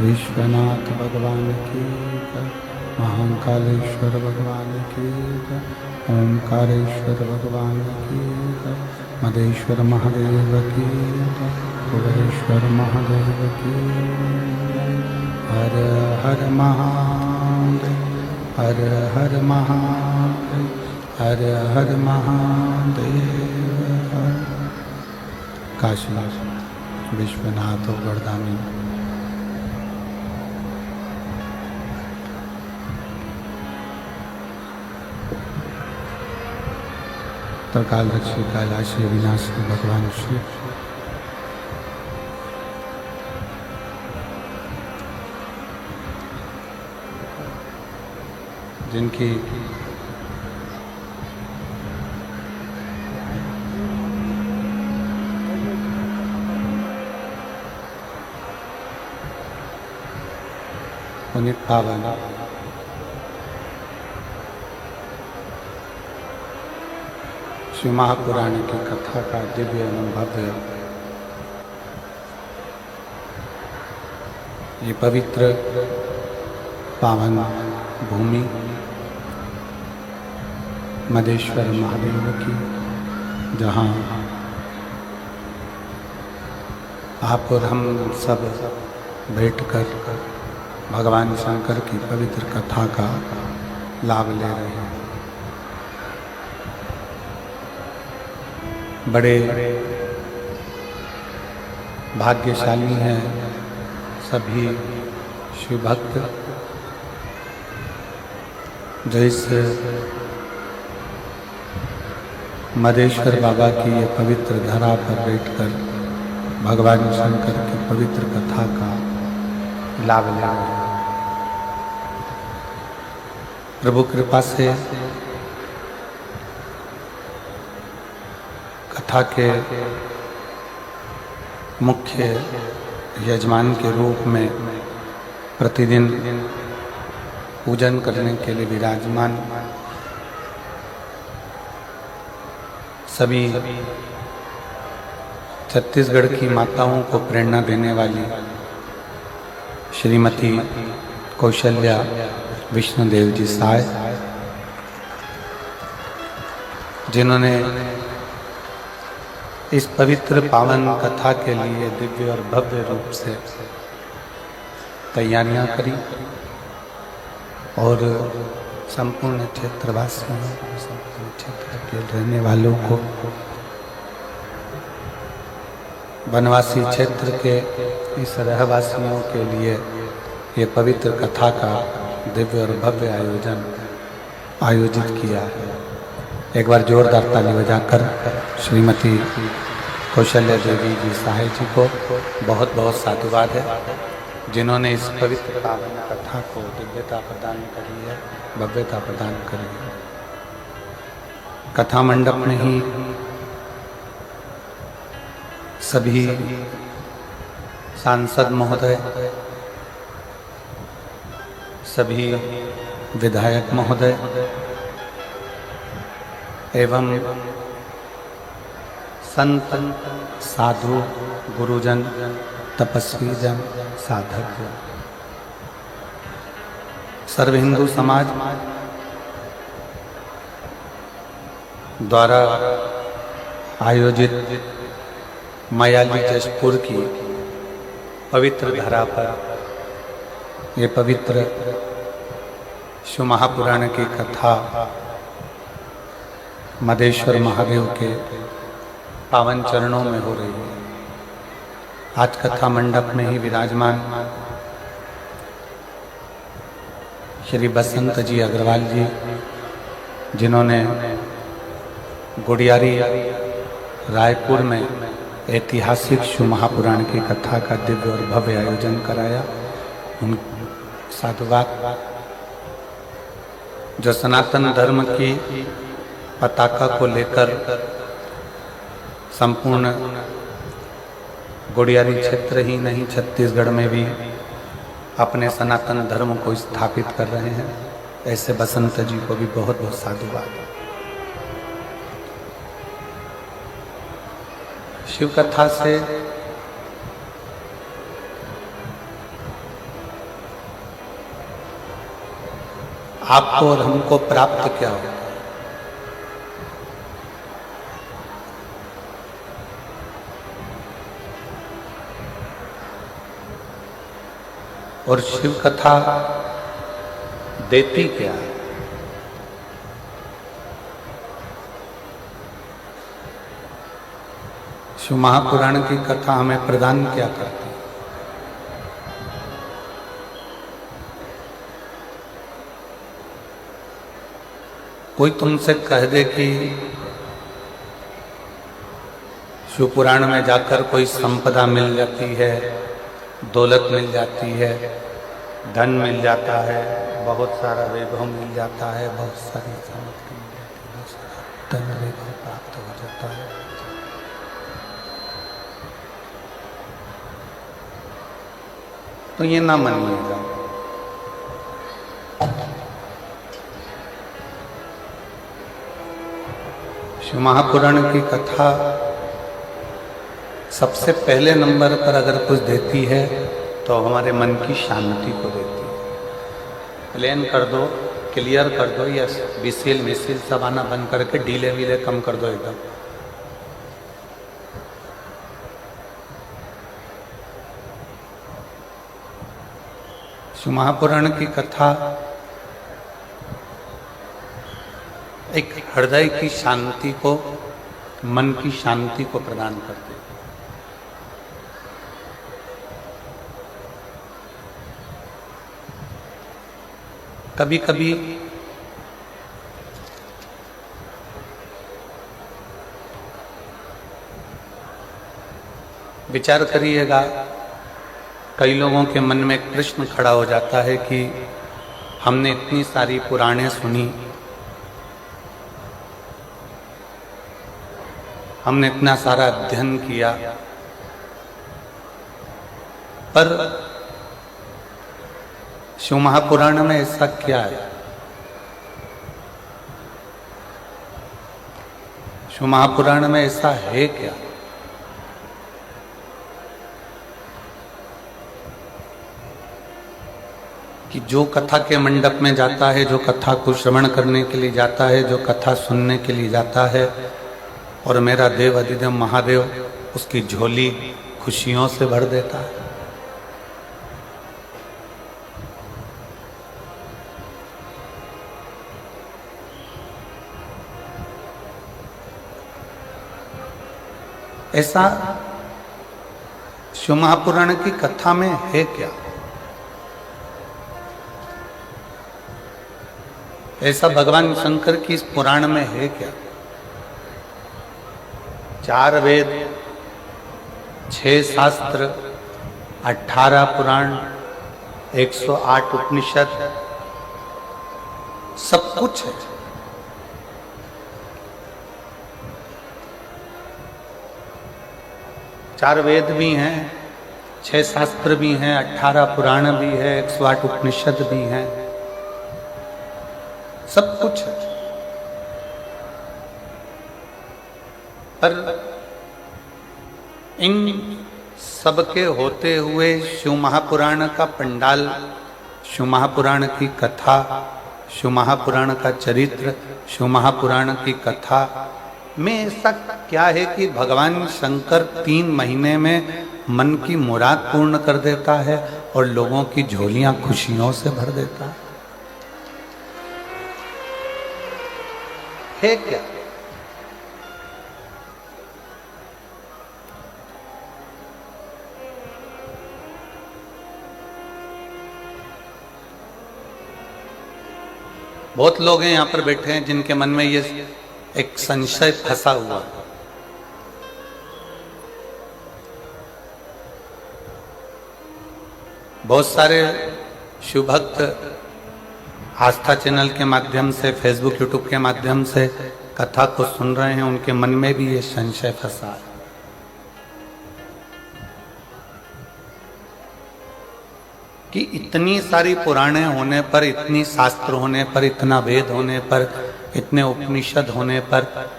विश्वनाथ भगवान की जय। महाकालेश्वर भगवान की जय। ओंकारेश्वर भगवान की जय। मदेश्वर महादेव की जय। भुवनेश्वर महादेव की जय। हर हर महादेव, हर हर महादेव, हर हर महादेव। काशी विश्वनाथ गोवर्धनी। त्रिकाल रक्षी कैलाशी विनाशी भगवान श्री जिनकी पुनीत पावन श्री महापुराण की कथा का दिव्य एवं भव्य ये पवित्र पावन भूमि मदेश्वर महादेव की, जहाँ आप और हम सब बैठकर भगवान शंकर की पवित्र कथा का लाभ ले रहे हैं। बड़े भाग्यशाली हैं सभी शिव भक्त जो इस मदेश्वर बाबा की ये पवित्र धरा पर बैठकर भगवान शंकर की पवित्र कथा का लाभ ले रहे हैं। प्रभु कृपा से कथा के मुख्य यजमान के रूप में प्रतिदिन पूजन करने के लिए विराजमान सभी छत्तीसगढ़ की माताओं को प्रेरणा देने वाली श्रीमती कौशल्या विष्णुदेव जी साय, जिन्होंने इस पवित्र पावन कथा के लिए दिव्य और भव्य रूप से तैयारियां करी और संपूर्ण क्षेत्रवासियों, संपूर्ण क्षेत्र के रहने वालों को, वनवासी क्षेत्र के इस रहवासियों के लिए ये पवित्र कथा का दिव्य और भव्य आयोजित किया है। एक बार जोरदार ताली बजाकर श्रीमती कौशल्या देवी जी साहे जी को बहुत बहुत साधुवाद है, जिन्होंने इस पवित्र पावन कथा को दिव्यता प्रदान करी है, भव्यता प्रदान करी है। कथा मंडप में ही सभी सांसद महोदय, सभी विधायक महोदय एवं संत, साधु, गुरुजन, तपस्वी जन, साधक जन, सर्व हिंदू समाज द्वारा आयोजित मयाली जशपुर की पवित्र धरा पर ये पवित्र शिव महापुराण की कथा मदेश्वर महादेव के पावन चरणों में हो रही है। आज कथा मंडप में ही विराजमान श्री बसंत जी अग्रवाल जी, जिन्होंने गुड़ियारी रायपुर में ऐतिहासिक शिव महापुराण की कथा का दिव्य और भव्य आयोजन कराया, उन साधुवाद। जो सनातन धर्म की पताका को लेकर संपूर्ण गुड़ियारी क्षेत्र ही नहीं, छत्तीसगढ़ में भी अपने सनातन धर्म को स्थापित कर रहे हैं। ऐसे बसंत जी को भी बहुत बहुत साधुवाद। शिव कथा से आपको और हमको प्राप्त क्या होगा? और शिव कथा देती क्या है? शिव महापुराण की कथा हमें प्रदान क्या करती है? कोई तुमसे कह दे कि शिव पुराण में जाकर कोई संपदा मिल जाती है, दौलत मिल जाती है, धन मिल जाता है, बहुत सारा वैभव मिल जाता है, बहुत सारी सामग्री मिल जाती है, बहुत सारा धन वैभव प्राप्त हो जाता है, तो ये ना मानिएगा। शिव महापुराण की कथा सबसे पहले नंबर पर अगर कुछ देती है तो हमारे मन की शांति को देती है। प्लेन कर दो, क्लियर कर दो, या मिसिल सब आना बंद करके ढीले वीले कम कर दो एकदम। शिव महापुराण की कथा एक हृदय की शांति को, मन की शांति को प्रदान करती है। कभी कभी विचार करिएगा, कई लोगों के मन में एक प्रश्न खड़ा हो जाता है कि हमने इतनी सारी पुराणें सुनी, हमने इतना सारा अध्ययन किया, पर शिव महापुराण में ऐसा क्या है? शिव महापुराण में ऐसा है क्या? कि जो कथा के मंडप में जाता है, जो कथा को श्रवण करने के लिए जाता है, जो कथा सुनने के लिए जाता है, और मेरा देव अधिदेव महादेव उसकी झोली खुशियों से भर देता है। ऐसा शिव महापुराण की कथा में है क्या? ऐसा भगवान शंकर की इस पुराण में है क्या? 4 वेद, 6 शास्त्र, 18 पुराण, 108 उपनिषद, सब कुछ है। चार वेद भी हैं, 6 शास्त्र भी हैं, 18 पुराण भी है, 108 उपनिषद भी हैं, सब कुछ है। पर इन सबके होते हुए शिव महापुराण का पंडाल, शिव महापुराण की कथा, शिव महापुराण का चरित्र, शिव महापुराण की कथा में ऐसा क्या है कि भगवान शंकर 3 महीने में मन की मुराद पूर्ण कर देता है और लोगों की झोलियां खुशियों से भर देता है क्या? बहुत लोग हैं यहाँ पर बैठे हैं जिनके मन में ये एक संशय फंसा हुआ। बहुत सारे शिव भक्त आस्था चैनल के माध्यम से, फेसबुक यूट्यूब के माध्यम से कथा को सुन रहे हैं, उनके मन में भी ये संशय फंसा है। कि इतनी सारी पुराणे होने पर, इतनी शास्त्र होने पर, इतना वेद होने पर, इतने उपनिषद होने पर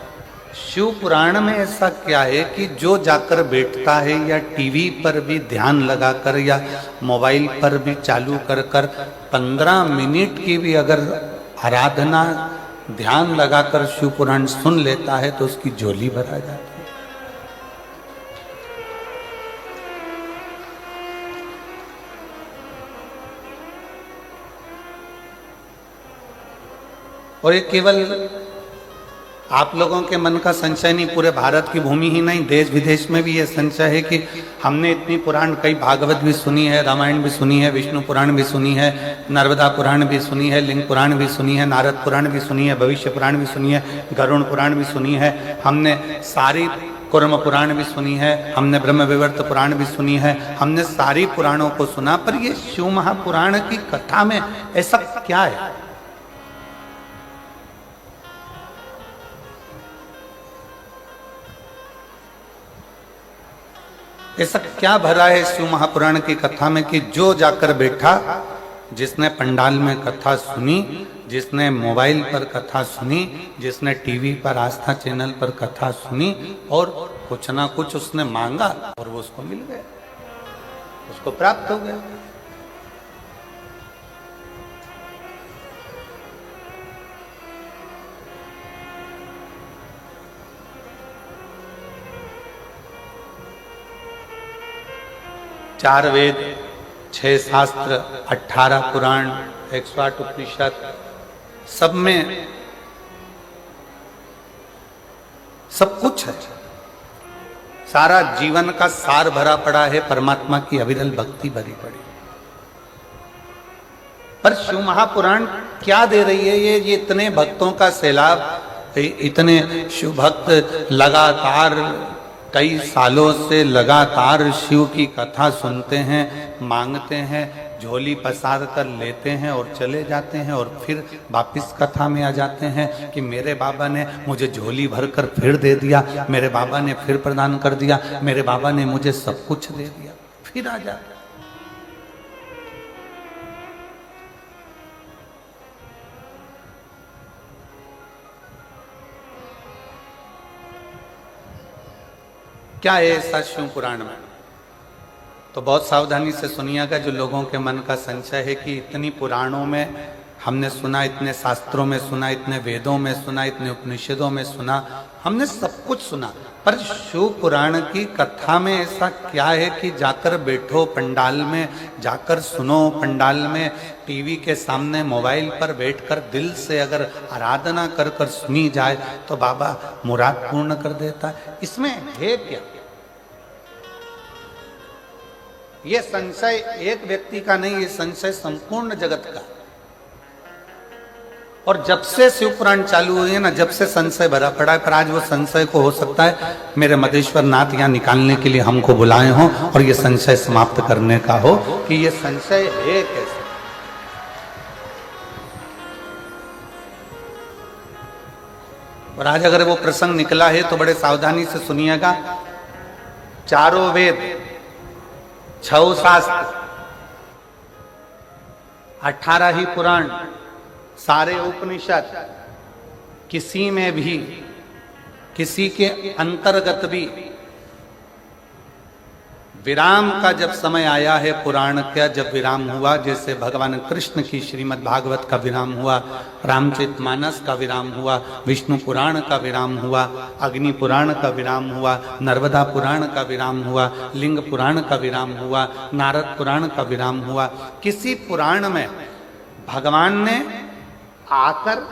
शिव पुराण में ऐसा क्या है कि जो जाकर बैठता है या टीवी पर भी ध्यान लगाकर या मोबाइल पर भी चालू कर कर 15 मिनट की भी अगर आराधना ध्यान लगाकर शिव पुराण सुन लेता है तो उसकी झोली भरा जाती है। और ये केवल आप लोगों के मन का संशय नहीं, पूरे भारत की भूमि ही नहीं, देश विदेश में भी ये संशय है कि हमने इतनी पुराण, कई भागवत भी सुनी है, रामायण भी सुनी है, विष्णु पुराण भी सुनी है, नर्मदा पुराण भी सुनी है, लिंग पुराण भी सुनी है, नारद पुराण भी सुनी है, भविष्य पुराण भी सुनी है, गरुण पुराण भी सुनी है, हमने सारी कुर्म पुराण भी सुनी है, हमने ब्रह्म विवर्त पुराण भी सुनी है, हमने सारी पुराणों को सुना, पर ये शिव महापुराण की कथा में ऐसा क्या है? ऐसा क्या भरा है शिव महापुराण की कथा में कि जो जाकर बैठा, जिसने पंडाल में कथा सुनी, जिसने मोबाइल पर कथा सुनी, जिसने टीवी पर आस्था चैनल पर कथा सुनी और कुछ ना कुछ उसने मांगा और वो उसको मिल गया, उसको प्राप्त हो गया। चार वेद, 6 शास्त्र, 18 पुराण, 108 उपनिषद, सब में सब कुछ है। सारा जीवन का सार भरा पड़ा है, परमात्मा की अविरल भक्ति भरी पड़ी। पर शिव महापुराण क्या दे रही है? ये इतने भक्तों का सैलाब, इतने शिव भक्त लगातार कई सालों से लगातार शिव की कथा सुनते हैं, मांगते हैं, झोली पसार कर लेते हैं और चले जाते हैं और फिर वापिस कथा में आ जाते हैं कि मेरे बाबा ने मुझे झोली भरकर फिर दे दिया, मेरे बाबा ने फिर प्रदान कर दिया, मेरे बाबा ने मुझे सब कुछ दे दिया, फिर आ जाते। क्या है ऐसा शिव पुराण में? तो बहुत सावधानी से सुनिएगा। जो लोगों के मन का संशय है कि इतनी पुराणों में हमने सुना, इतने शास्त्रों में सुना, इतने वेदों में सुना, इतने उपनिषदों में सुना, हमने सब कुछ सुना, पर शिव पुराण की कथा में ऐसा क्या है कि जाकर बैठो पंडाल में, जाकर सुनो पंडाल में, टीवी के सामने मोबाइल पर बैठकर दिल से अगर आराधना कर कर सुनी जाए तो बाबा मुराद पूर्ण कर देता है। इसमें है क्या? ये संशय एक व्यक्ति का नहीं, ये संशय संपूर्ण जगत का। और जब से शिव पुराण चालू हुई है ना, जब से संशय भरा पड़ा है, पर आज वो संशय को हो सकता है मेरे मदेश्वर नाथ यहाँ निकालने के लिए हमको बुलाए हों और ये संशय समाप्त करने का हो कि ये संशय है कैसे। और आज अगर वो प्रसंग निकला है तो बड़े सावधानी से सुनिएगा। चारों वेद, 6 शास्त्र, 18 ही पुराण, सारे उपनिषद, किसी में भी, किसी के अंतर्गत भी विराम का जब समय आया है, पुराण का जब विराम हुआ, जैसे भगवान कृष्ण की श्रीमद् भागवत का विराम हुआ, रामचरितमानस का विराम हुआ, विष्णु पुराण का विराम हुआ, अग्नि पुराण का विराम हुआ, नर्मदा पुराण का विराम हुआ, लिंग पुराण का विराम हुआ, नारद पुराण का विराम हुआ, किसी पुराण में भगवान ने आकर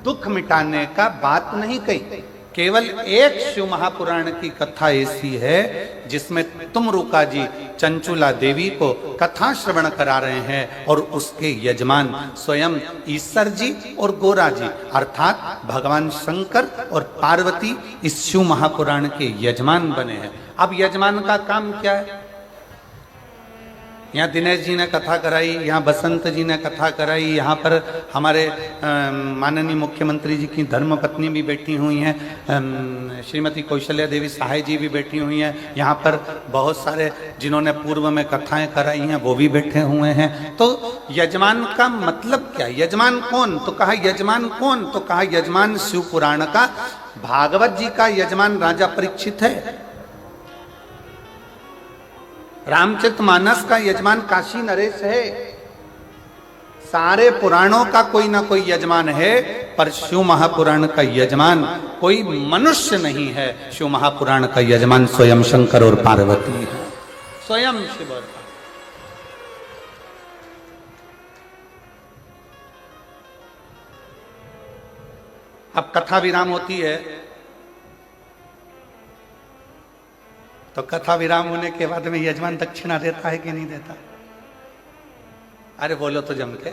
दुख मिटाने का बात नहीं कही। केवल एक शिव महापुराण की कथा ऐसी है जिसमें तुमरुका जी चंचुला देवी को कथा श्रवण करा रहे हैं और उसके यजमान स्वयं ईश्वर जी और गोरा जी अर्थात भगवान शंकर और पार्वती इस शिव महापुराण के यजमान बने हैं। अब यजमान का काम क्या है? यहाँ दिनेश जी ने कथा कराई, यहाँ बसंत जी ने कथा कराई, यहाँ पर हमारे माननीय मुख्यमंत्री जी की धर्मपत्नी भी बैठी हुई हैं, श्रीमती कौशल्या देवी सहाय जी भी बैठी हुई हैं, यहाँ पर बहुत सारे जिन्होंने पूर्व में कथाएं कराई हैं वो भी बैठे हुए हैं। तो यजमान का मतलब क्या? यजमान कौन? तो कहा यजमान कौन? तो कहा यजमान शिव पुराण का, भागवत जी का यजमान राजा परीक्षित है, रामचरितमानस का यजमान काशी नरेश है, सारे पुराणों का कोई ना कोई यजमान है, पर शिव महापुराण का यजमान कोई मनुष्य नहीं है। शिव महापुराण का यजमान स्वयं शंकर और पार्वती है, स्वयं शिव और पार्वती। अब कथा विराम होती है तो कथा विराम होने के बाद में यजमान दक्षिणा देता है कि नहीं देता? अरे बोलो तो जम के,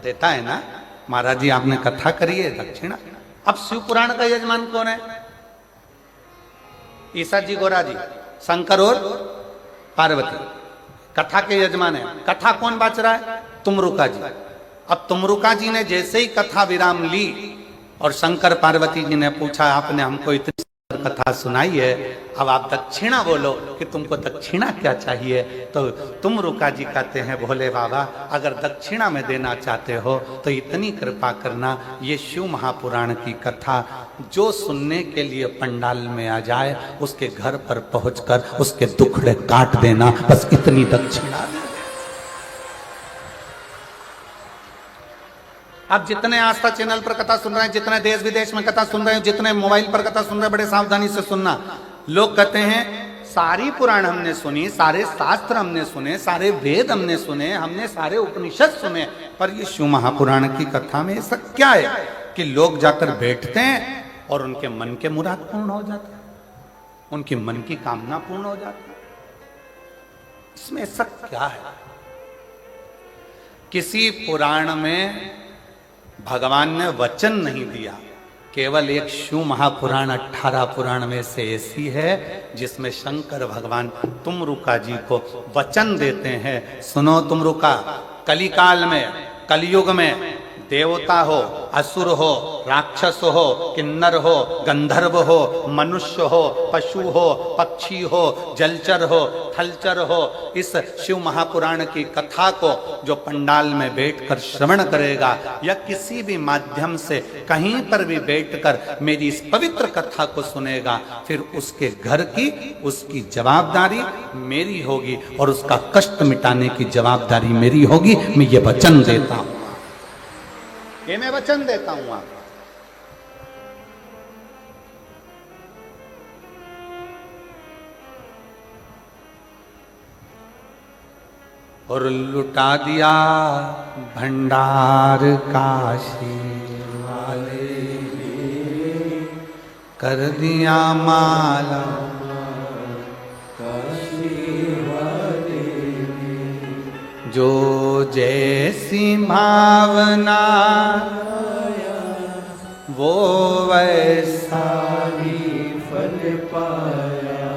देता है ना। महाराज जी आपने कथा करी है, दक्षिणा। अब शिव पुराण का यजमान कौन है? ईसा जी, गोरा जी, शंकर और पार्वती कथा के यजमान है। कथा कौन बाच रहा है? तुमरुका जी। अब तुमरुका जी ने जैसे ही कथा विराम ली और शंकर पार्वती जी ने पूछा, आपने हमको इतनी कथा सुनाई है, अब आप दक्षिणा बोलो कि तुमको दक्षिणा क्या चाहिए? तो तुमरुका जी कहते हैं, भोले बाबा अगर दक्षिणा में देना चाहते हो तो इतनी कृपा करना, ये शिव महापुराण की कथा जो सुनने के लिए पंडाल में आ जाए उसके घर पर पहुंचकर उसके दुखड़े काट देना, बस इतनी दक्षिणा। आप जितने आस्था चैनल पर कथा सुन रहे हैं, जितने देश विदेश में कथा सुन रहे हैं, जितने मोबाइल पर कथा सुन रहे हैं, बड़े सावधानी से सुनना। लोग कहते हैं सारी पुराण हमने सुनी, सारे शास्त्र हमने सुने, सारे वेद हमने सुने, हमने सारे उपनिषद सुने, पर ये शिव महापुराण की कथा में ऐसा क्या है कि लोग जाकर बैठते हैं और उनके मन के मुराद पूर्ण हो जाते हैं, उनकी मन की कामना पूर्ण हो जाती है? इसमें ऐसा क्या है? किसी पुराण में भगवान ने वचन नहीं दिया, केवल एक शिव महापुराण 18 पुराण में से ऐसी है जिसमें शंकर भगवान तुमरुका जी को वचन देते हैं, सुनो तुमरुका, कलिकाल में, कलयुग में देवता हो, असुर हो, राक्षस हो, किन्नर हो, गंधर्व हो, मनुष्य हो, पशु हो, पक्षी हो, जलचर हो, थलचर हो, इस शिव महापुराण की कथा को जो पंडाल में बैठकर श्रवण करेगा या किसी भी माध्यम से कहीं पर भी बैठकर मेरी इस पवित्र कथा को सुनेगा, फिर उसके घर की, उसकी जवाबदारी मेरी होगी और उसका कष्ट मिटाने की जवाबदारी मेरी होगी। मैं ये वचन देता हूं, ये मैं वचन देता हूं आपको। और लुटा दिया भंडार काशी वाले, कर दिया माला जो जैसी भावना वो वैसा ही फल पाया,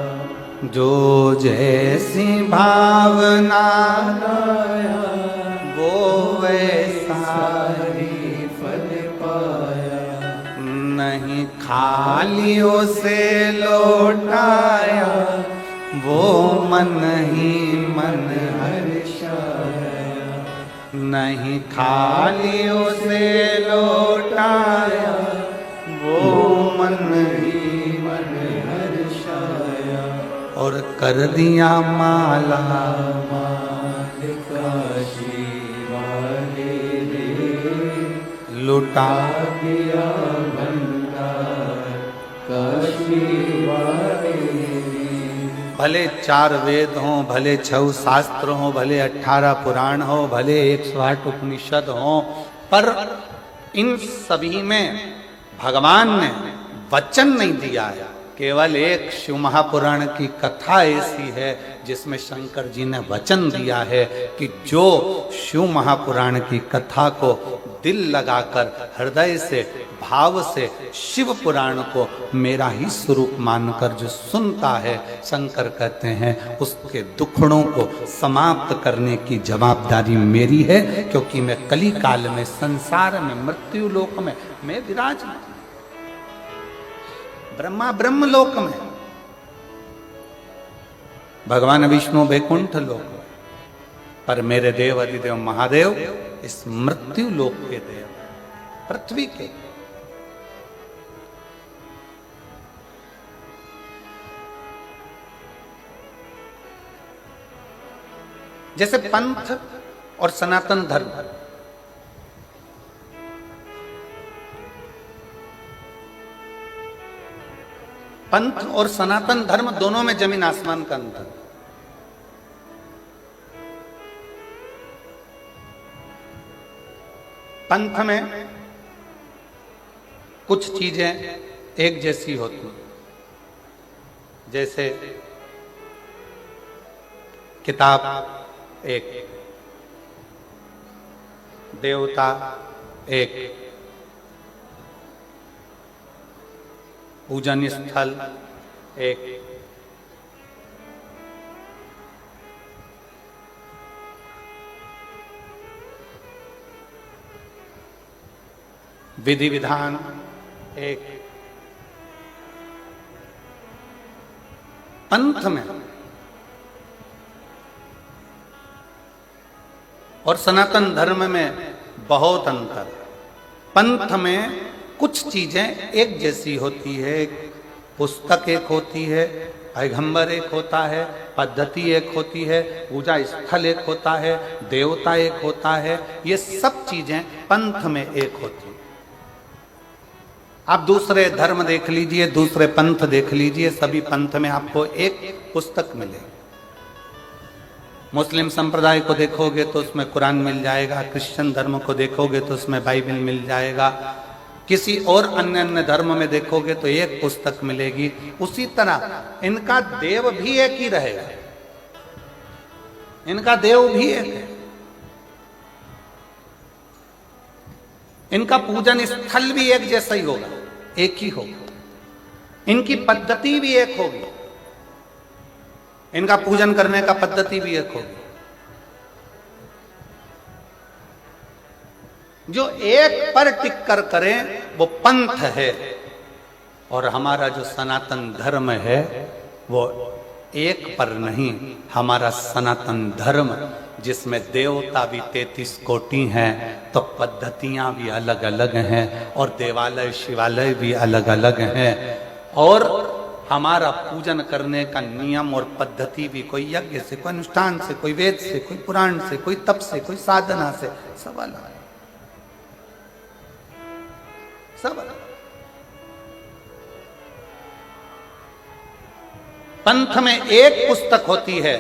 जो जैसी भावना वो वैसा ही फल पाया, नहीं खाली उसे लौटाया वो मन ही मन हर्षाया, नहीं खाली उसे लौटाया वो मन ही मन हर्षाया, और कर दिया माला माल काशी वाले रे, लुटा दिया भंडार काशी वाले। भले 4 वेद हों, भले 6 शास्त्र हों, भले 18 पुराण हो, भले 108 उपनिषद हों, पर इन सभी में भगवान ने वचन नहीं दिया है। केवल एक शिव महापुराण की कथा ऐसी है जिसमें शंकर जी ने वचन दिया है कि जो शिव महापुराण की कथा को दिल लगाकर हृदय से भाव से शिव पुराण को मेरा ही स्वरूप मानकर जो सुनता है, शंकर कहते हैं उसके दुखड़ों को समाप्त करने की जवाबदारी मेरी है, क्योंकि मैं कली काल में संसार में मृत्यु लोक में मैं विराजमान, ब्रह्मा ब्रह्म लोक में, भगवान विष्णु वैकुंठ लोक में, पर मेरे देव अधिदेव महादेव इस मृत्यु लोक के देव, पृथ्वी के। जैसे पंथ और सनातन धर्म, पंथ और सनातन धर्म दोनों में जमीन आसमान का अंतर। पंथ में कुछ चीजें एक जैसी होती, जैसे किताब एक, देवता एक, पूजन स्थल एक, विधि विधान एक। पंथ में और सनातन धर्म में बहुत अंतर। पंथ में कुछ चीजें एक जैसी होती है, पुस्तक एक होती है, पैगंबर एक होता है, पद्धति एक होती है, पूजा स्थल एक होता है, देवता एक होता है, ये सब चीजें पंथ में एक होती है। आप दूसरे धर्म देख लीजिए, दूसरे पंथ देख लीजिए, सभी पंथ में आपको एक पुस्तक मिलेगी। मुस्लिम संप्रदाय को देखोगे तो उसमें कुरान मिल जाएगा, क्रिश्चियन धर्म को देखोगे तो उसमें बाइबल मिल जाएगा, किसी और अन्य धर्म में देखोगे तो एक पुस्तक मिलेगी। उसी तरह इनका देव भी एक ही रहेगा, इनका देव भी एक है, इनका पूजन स्थल भी एक जैसा ही होगा, एक ही होगा, इनकी पद्धति भी एक होगी, इनका पूजन करने का पद्धति भी एक होगी। जो एक पर टिक कर करें वो पंथ है, और हमारा जो सनातन धर्म है वो एक पर नहीं, हमारा सनातन धर्म जिसमें देवता भी 33 कोटि हैं, तो पद्धतियां भी अलग अलग हैं, और देवालय शिवालय भी अलग अलग हैं, और हमारा पूजन करने का नियम और पद्धति भी कोई यज्ञ से, कोई अनुष्ठान से, कोई वेद से, कोई पुराण से, कोई तप से, कोई साधना से, सब अलग, सब अलग। पंथ में एक पुस्तक होती है,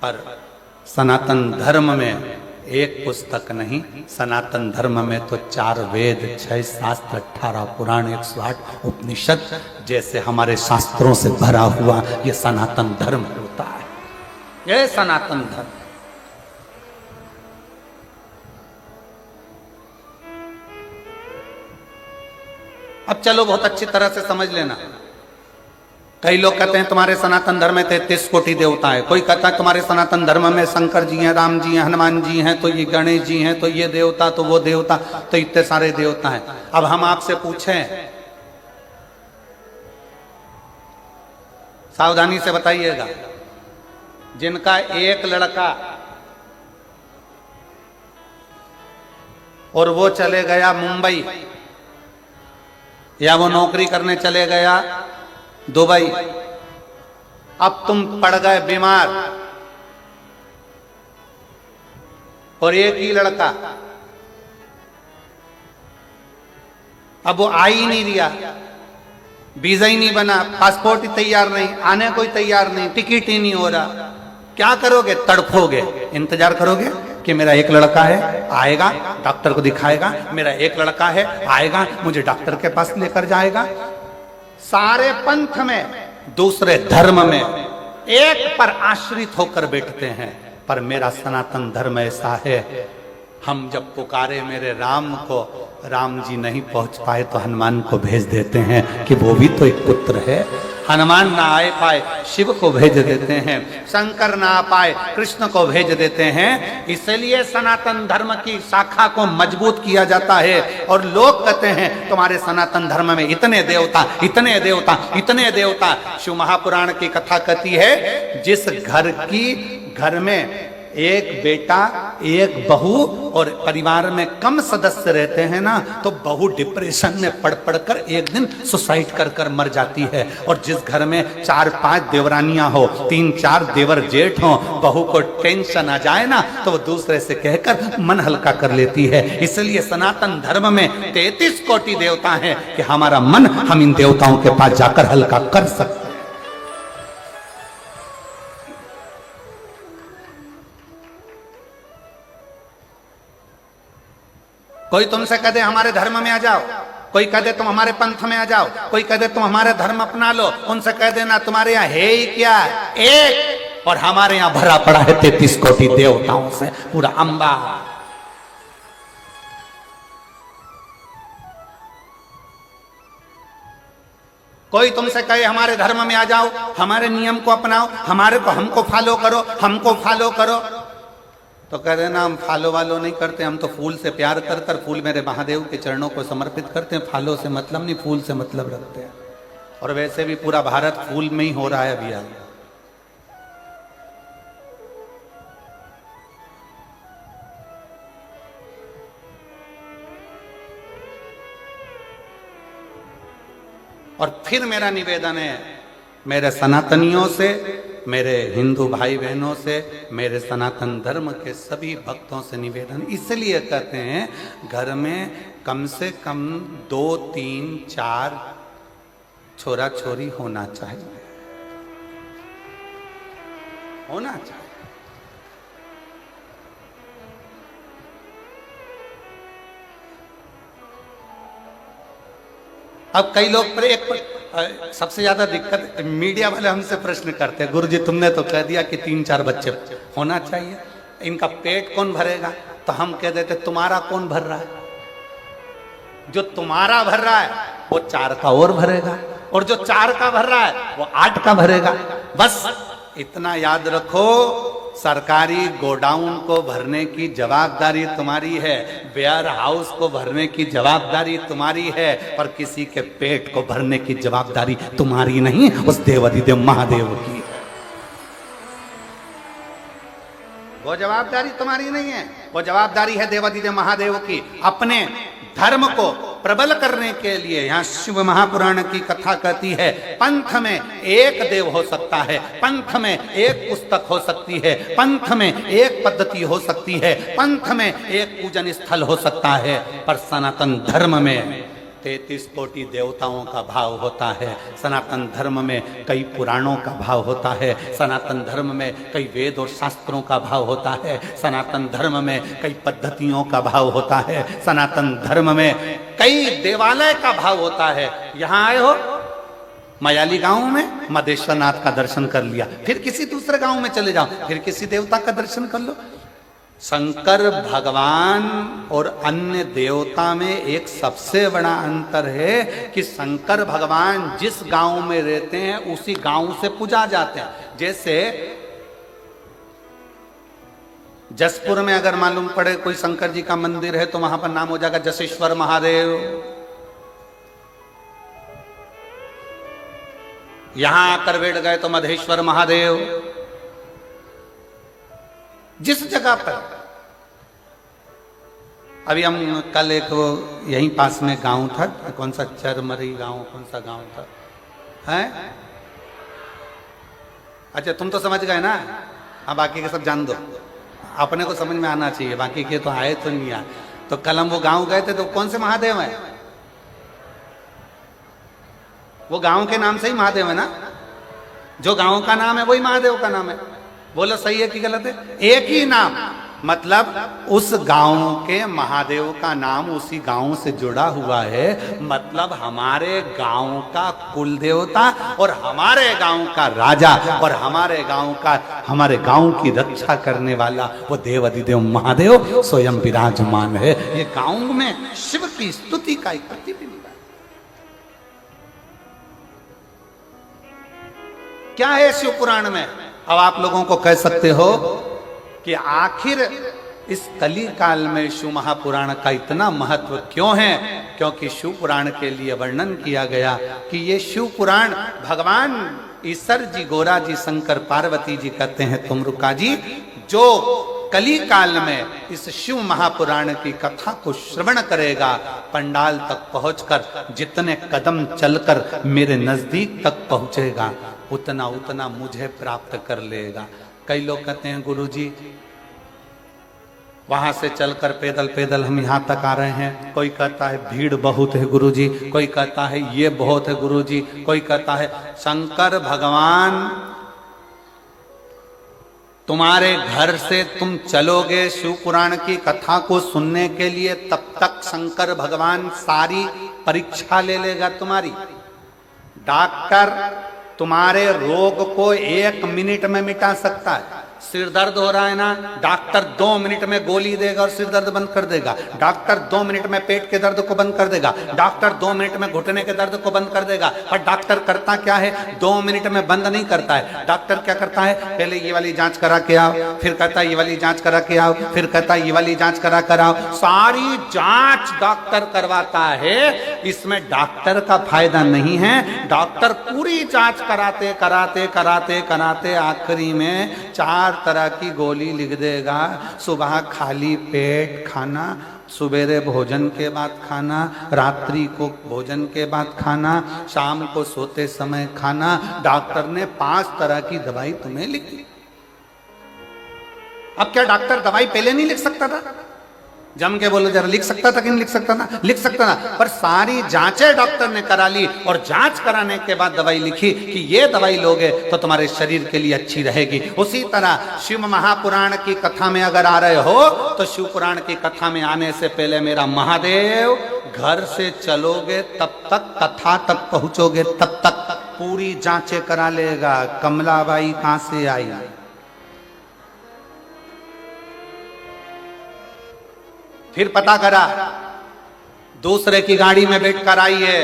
पर सनातन धर्म में एक पुस्तक नहीं। सनातन धर्म में तो 4 वेद, 6 शास्त्र, 18 पुराण, 108 उपनिषद जैसे हमारे शास्त्रों से भरा हुआ ये सनातन धर्म होता है, ये सनातन धर्म। अब चलो बहुत अच्छी तरह से समझ लेना। कई लोग कहते हैं तुम्हारे सनातन धर्म में 33 कोटि देवता है, कोई कहता है तुम्हारे सनातन धर्म में शंकर जी हैं, राम जी हैं, हनुमान जी हैं, तो ये गणेश जी हैं, तो ये देवता, तो वो देवता, तो इतने सारे देवता हैं। अब हम आपसे पूछें, सावधानी से बताइएगा, जिनका एक लड़का और वो चले गया मुंबई, या वो नौकरी करने चले गया दुबई, अब तुम पड़ गए बीमार, और एक ही लड़का, अब वो आ ही नहीं रहा, वीजा ही नहीं बना, पासपोर्ट ही तैयार नहीं, आने कोई तैयार नहीं, टिकट ही नहीं हो रहा, क्या करोगे? तड़फोगे, इंतजार करोगे कि मेरा एक लड़का है, आएगा, डॉक्टर को दिखाएगा, मेरा एक लड़का है, आएगा, मुझे डॉक्टर के पास लेकर जाएगा। सारे पंथ में, दूसरे धर्म में एक पर आश्रित होकर बैठते हैं, पर मेरा सनातन धर्म ऐसा है, हम जब पुकारे मेरे राम को, राम जी नहीं पहुंच पाए तो हनुमान को भेज देते हैं कि वो भी तो एक पुत्र है। हनुमान ना आए पाए शिव को भेज देते हैं, शंकर ना आ पाए कृष्ण को भेज देते हैं। इसलिए सनातन धर्म की शाखा को मजबूत किया जाता है। और लोग कहते हैं तुम्हारे सनातन धर्म में इतने देवता, इतने देवता, इतने देवता। शिव महापुराण की कथा कहती है, जिस घर में एक बेटा, एक बहू और परिवार में कम सदस्य रहते हैं ना, तो बहू डिप्रेशन में पड़ कर एक दिन सुसाइड कर मर जाती है। और जिस घर में 4-5 देवरानियां हो, 3-4 देवर जेठ हो, बहू को टेंशन आ जाए ना तो वो दूसरे से कहकर मन हल्का कर लेती है। इसलिए सनातन धर्म में 33 कोटि देवता हैं कि हमारा मन हम इन देवताओं के पास जाकर हल्का कर सकते हैं। कोई तुमसे कह दे हमारे धर्म में आ जाओ, कोई कह दे तुम हमारे पंथ में आ जाओ, कोई कह दे तुम हमारे धर्म अपना लो, उनसे कह देना तुम्हारे यहाँ है ही क्या, एक, और हमारे यहाँ भरा पड़ा है 33 कोटि देवताओं से पूरा अंबा। कोई तुमसे कहे हमारे धर्म में आ जाओ, हमारे नियम को अपनाओ, हमको फॉलो करो, हमको फॉलो करो, तो कह देना हम फॉलो वालो नहीं करते, हम तो फूल से प्यार कर फूल मेरे महादेव के चरणों को समर्पित करते हैं, फॉलो से मतलब नहीं, फूल से मतलब रखते हैं। और वैसे भी पूरा भारत फूल में ही हो रहा है अभी। और फिर मेरा निवेदन है मेरे सनातनियों से, मेरे हिंदू भाई बहनों से, मेरे सनातन धर्म के सभी भक्तों से निवेदन इसलिए कहते हैं, घर में कम से कम 2-3-4 छोरा छोरी होना चाहिए, होना चाहिए। अब कई लोग सबसे ज्यादा दिक्कत मीडिया वाले हमसे प्रश्न करते हैं, गुरुजी तुमने तो कह दिया कि 3-4 बच्चे होना चाहिए, इनका पेट कौन भरेगा? तो हम कह देते तुम्हारा कौन भर रहा है? जो तुम्हारा भर रहा है वो 4 का और भरेगा, और जो 4 का भर रहा है वो 8 का भरेगा। बस इतना याद रखो, सरकारी गोडाउन को भरने की जवाबदारी तुम्हारी है, वेयर हाउस को भरने की जवाबदारी तुम्हारी है, पर किसी के पेट को भरने की जवाबदारी तुम्हारी नहीं, उस देवाधिदेव महादेव की है। वो जवाबदारी तुम्हारी नहीं है, वो जवाबदारी है देवाधिदेव महादेव की। अपने धर्म को प्रबल करने के लिए यहाँ शिव महापुराण की कथा कहती है, पंथ में एक देव हो सकता है, पंथ में एक पुस्तक हो सकती है, पंथ में एक पद्धति हो सकती है, पंथ में एक पूजन स्थल हो सकता है, पर सनातन धर्म में 33 कोटि देवताओं का भाव होता है। सनातन धर्म में कई पुराणों का भाव होता है, सनातन धर्म में कई वेद और शास्त्रों का भाव होता है, सनातन धर्म में कई पद्धतियों का भाव होता है, सनातन धर्म में कई देवालय का भाव होता है। यहाँ आए हो मयाली गांव में मदेश्वर नाथ का दर्शन कर लिया, फिर किसी दूसरे गांव में चले जाओ, फिर किसी देवता का दर्शन कर लो। शंकर भगवान और अन्य देवता में एक सबसे बड़ा अंतर है कि शंकर भगवान जिस गांव में रहते हैं उसी गांव से पूजा जाते हैं। जैसे जसपुर में अगर मालूम पड़े कोई शंकर जी का मंदिर है तो वहां पर नाम हो जाएगा जसेश्वर महादेव। यहां आकर बैठ गए तो मधेश्वर महादेव। जिस जगह पर अभी हम कल एक वो यहीं पास में गांव था, कौन सा चरमरी गांव, कौन सा गांव था है? अच्छा तुम तो समझ गए ना, अब बाकी के सब जान दो, अपने को समझ में आना चाहिए, बाकी के तो आए तो नहीं आए। तो कल हम वो गांव गए थे, तो कौन से महादेव है? वो गांव के नाम से ही महादेव है ना, जो गांव का नाम है वही महादेव का नाम है। बोलो सही है कि गलत है? एक ही नाम, मतलब उस गांव के महादेव का नाम उसी गांव से जुड़ा हुआ है। मतलब हमारे गांव का कुल देवता और हमारे गांव का राजा और हमारे गांव की रक्षा करने वाला वो देव अधिदेव महादेव स्वयं विराजमान है। ये गांव में शिव की स्तुति का एक प्रतिबिंब है। क्या है शिव पुराण में? अब आप लोगों को कह सकते हो कि आखिर इस कली काल में शिव महापुराण का इतना महत्व क्यों है? क्योंकि शिव पुराण के लिए वर्णन किया गया कि ये शिव पुराण भगवान ईश्वर जी, गोरा जी, शंकर पार्वती जी कहते हैं तुमरुका जी, जो कली काल में इस शिव महापुराण की कथा को श्रवण करेगा, पंडाल तक पहुंचकर जितने कदम चलकर मेरे नजदीक तक पहुंचेगा उतना उतना मुझे प्राप्त कर लेगा। कई लोग कहते हैं गुरुजी वहां से चलकर पैदल पैदल हम यहां तक आ रहे हैं। कोई कहता है भीड़ बहुत है गुरुजी, कोई कहता है ये बहुत है गुरुजी, कोई कहता है शंकर भगवान तुम्हारे घर से तुम चलोगे शिव पुराण की कथा को सुनने के लिए, तब तक शंकर भगवान सारी परीक्षा ले लेगा तुम्हारी। डॉक्टर तुम्हारे रोग को 1 मिनट में मिटा सकता है। सिर दर्द हो रहा है ना, डॉक्टर 2 मिनट में गोली देगा और सिर दर्द बंद कर देगा। डॉक्टर 2 मिनट में पेट के दर्द को बंद कर देगा। डॉक्टर 2 मिनट में घुटने के दर्द को बंद कर देगा। पर डॉक्टर करता क्या है? 2 मिनट में बंद नहीं करता है। डॉक्टर क्या करता है? पहले ये वाली जांच करा के आओ, फिर कहता है ये वाली जांच करा के आओ, फिर कहता है ये वाली जांच करा कर आओ। सारी जांच डॉक्टर करवाता है। इसमें डॉक्टर का फायदा नहीं है। डॉक्टर पूरी जांच कराते कराते कराते कराते आखिरी में 4 तरह की गोली लिख देगा। सुबह खाली पेट खाना, सवेरे भोजन के बाद खाना, रात्रि को भोजन के बाद खाना, शाम को सोते समय खाना। डॉक्टर ने 5 तरह की दवाई तुम्हें लिखी। अब क्या डॉक्टर दवाई पहले नहीं लिख सकता था? जम के बोलो जरा, लिख सकता था कि नहीं लिख सकता था? लिख सकता था, पर सारी जांचें डॉक्टर ने करा ली और जांच कराने के बाद दवाई लिखी कि ये दवाई लोगे तो तुम्हारे शरीर के लिए अच्छी रहेगी। उसी तरह शिव महापुराण की कथा में अगर आ रहे हो तो शिव पुराण की कथा में आने से पहले मेरा महादेव घर से चलोगे तब तक, कथा तक पहुंचोगे तब तक पूरी जांचें करा लेगा। कमलाबाई कहां से आई? फिर पता करा दूसरे की गाड़ी में बैठकर आई है।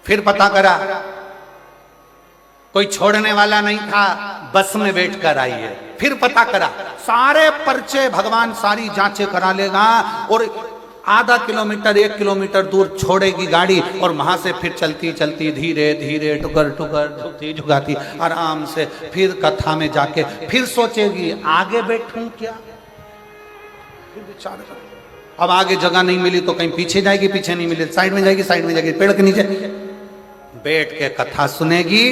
फिर पता करा कोई छोड़ने वाला नहीं था, बस में बैठकर आई है। फिर पता करा, सारे पर्चे भगवान सारी जांचें करा लेगा और आधा किलोमीटर 1 किलोमीटर दूर छोड़ेगी गाड़ी और वहां से फिर चलती चलती धीरे धीरे टुकर टुकर झुकती झुकाती आराम से फिर कथा में जाके फिर सोचेगी आगे बैठूं क्या। अब आगे जगह नहीं मिली तो कहीं पीछे जाएगी, पीछे नहीं मिली साइड में जाएगी, साइड में जाएगी पेड़ के नीचे बैठ के कथा सुनेगी।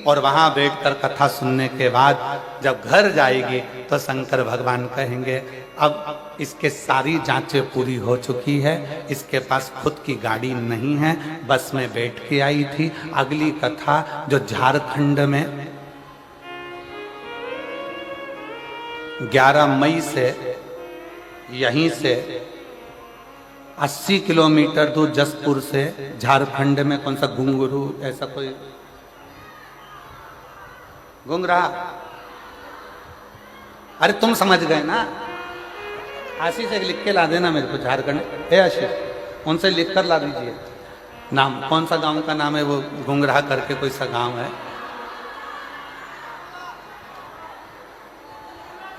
और वहां बैठकर कथा सुनने के बाद जब घर जाएगी तो शंकर भगवान कहेंगे अब इसके सारी जांचें पूरी हो चुकी है, इसके पास खुद की गाड़ी नहीं है, बस में बैठ के आई थी। अगली कथा जो झारखंड में 11 मई से यहीं से 80 किलोमीटर दूर जसपुर से झारखंड में कौन सा घुंगरू ऐसा कोई घुंगरा, अरे तुम समझ गए ना। आशीष एक लिख के ला देना मेरे को, झारखंड है आशीष, उनसे लिख कर ला दीजिए नाम, कौन सा गांव का नाम है वो, घुंगरा करके कोई सा गांव है।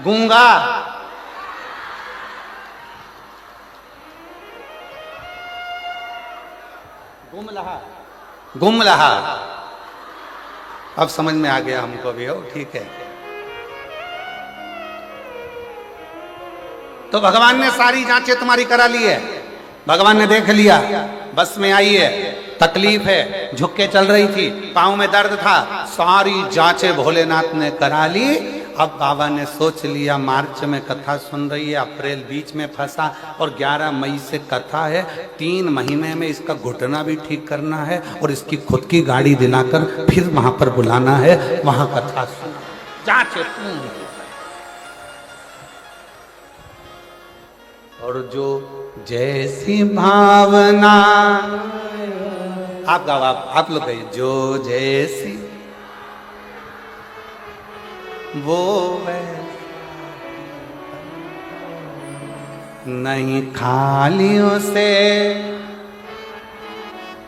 गूंगा गुमलहा, अब समझ में आ गया हमको भी हो, ठीक है। तो भगवान ने सारी जांचें तुम्हारी करा ली है, भगवान ने देख लिया, बस में आई है, तकलीफ है, झुक के चल रही थी, पांव में दर्द था, सारी जांचें भोलेनाथ ने करा ली। अब बाबा ने सोच लिया मार्च में कथा सुन रही है, अप्रैल बीच में फंसा और 11 मई से कथा है, 3 महीने में इसका घुटना भी ठीक करना है और इसकी खुद की गाड़ी दिलाकर फिर वहां पर बुलाना है, वहां कथा सुना, जांचें और जो जैसी भावना, आप गाओ, आप लोग गाइए। जो जैसी वो वैसा नहीं, खाली उसे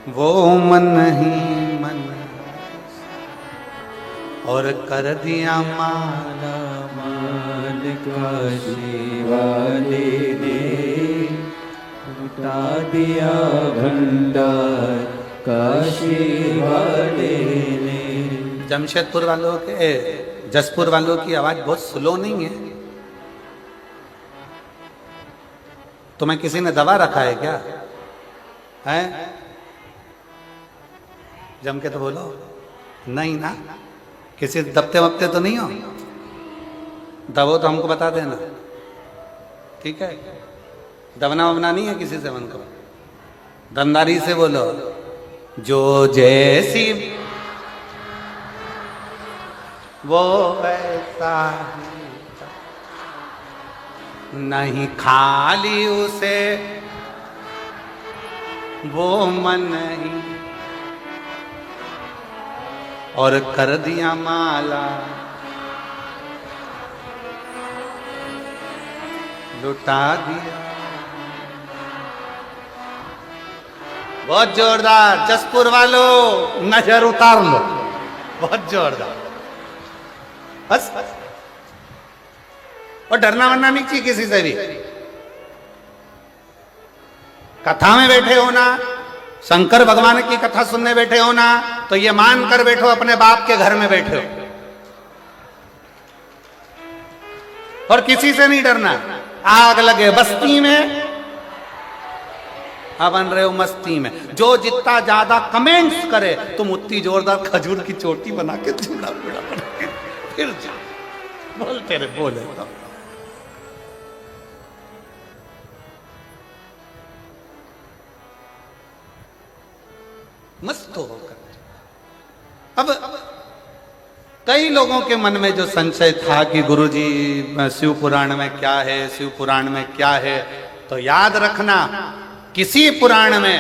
वो मन ही मन, और कर दिया माला मान काशी वाले ने, लुटा दिया भंडार काशी वाले ने। जमशेदपुर वालों के, जसपुर वालों की आवाज बहुत स्लो नहीं है? तुम्हें किसी ने दबा रखा है क्या? है? जम के तो बोलो। नहीं ना? किसी दबते वबते तो नहीं हो? दबो तो हमको बता देना, ठीक है? दबना वबना नहीं है किसी से मन को। दमदारी से बोलो। जो जैसी वो वैसा नहीं, खाली उसे वो मन ही, और कर दिया माला लुटा दिया। बहुत जोरदार। जसपुर वालों नजर उतार लो, बहुत जोरदार। बस और डरना वरना नहीं चाहिए किसी से भी। कथा में बैठे हो ना, शंकर भगवान की कथा सुनने बैठे हो ना, तो ये मान कर बैठो अपने बाप के घर में बैठे हो, और किसी से नहीं डरना। आग लगे बस्ती में, अब बन रहे हो मस्ती में। जो जितना ज्यादा कमेंट्स करे, तुम उतनी जोरदार खजूर की चोटी बना के चूड़ा बना के फिर बोल तेरे बोले तो। मस्त होकर। अब कई लोगों के मन में जो संशय था कि गुरुजी शिव पुराण में क्या है, शिव पुराण में क्या है, तो याद रखना किसी पुराण में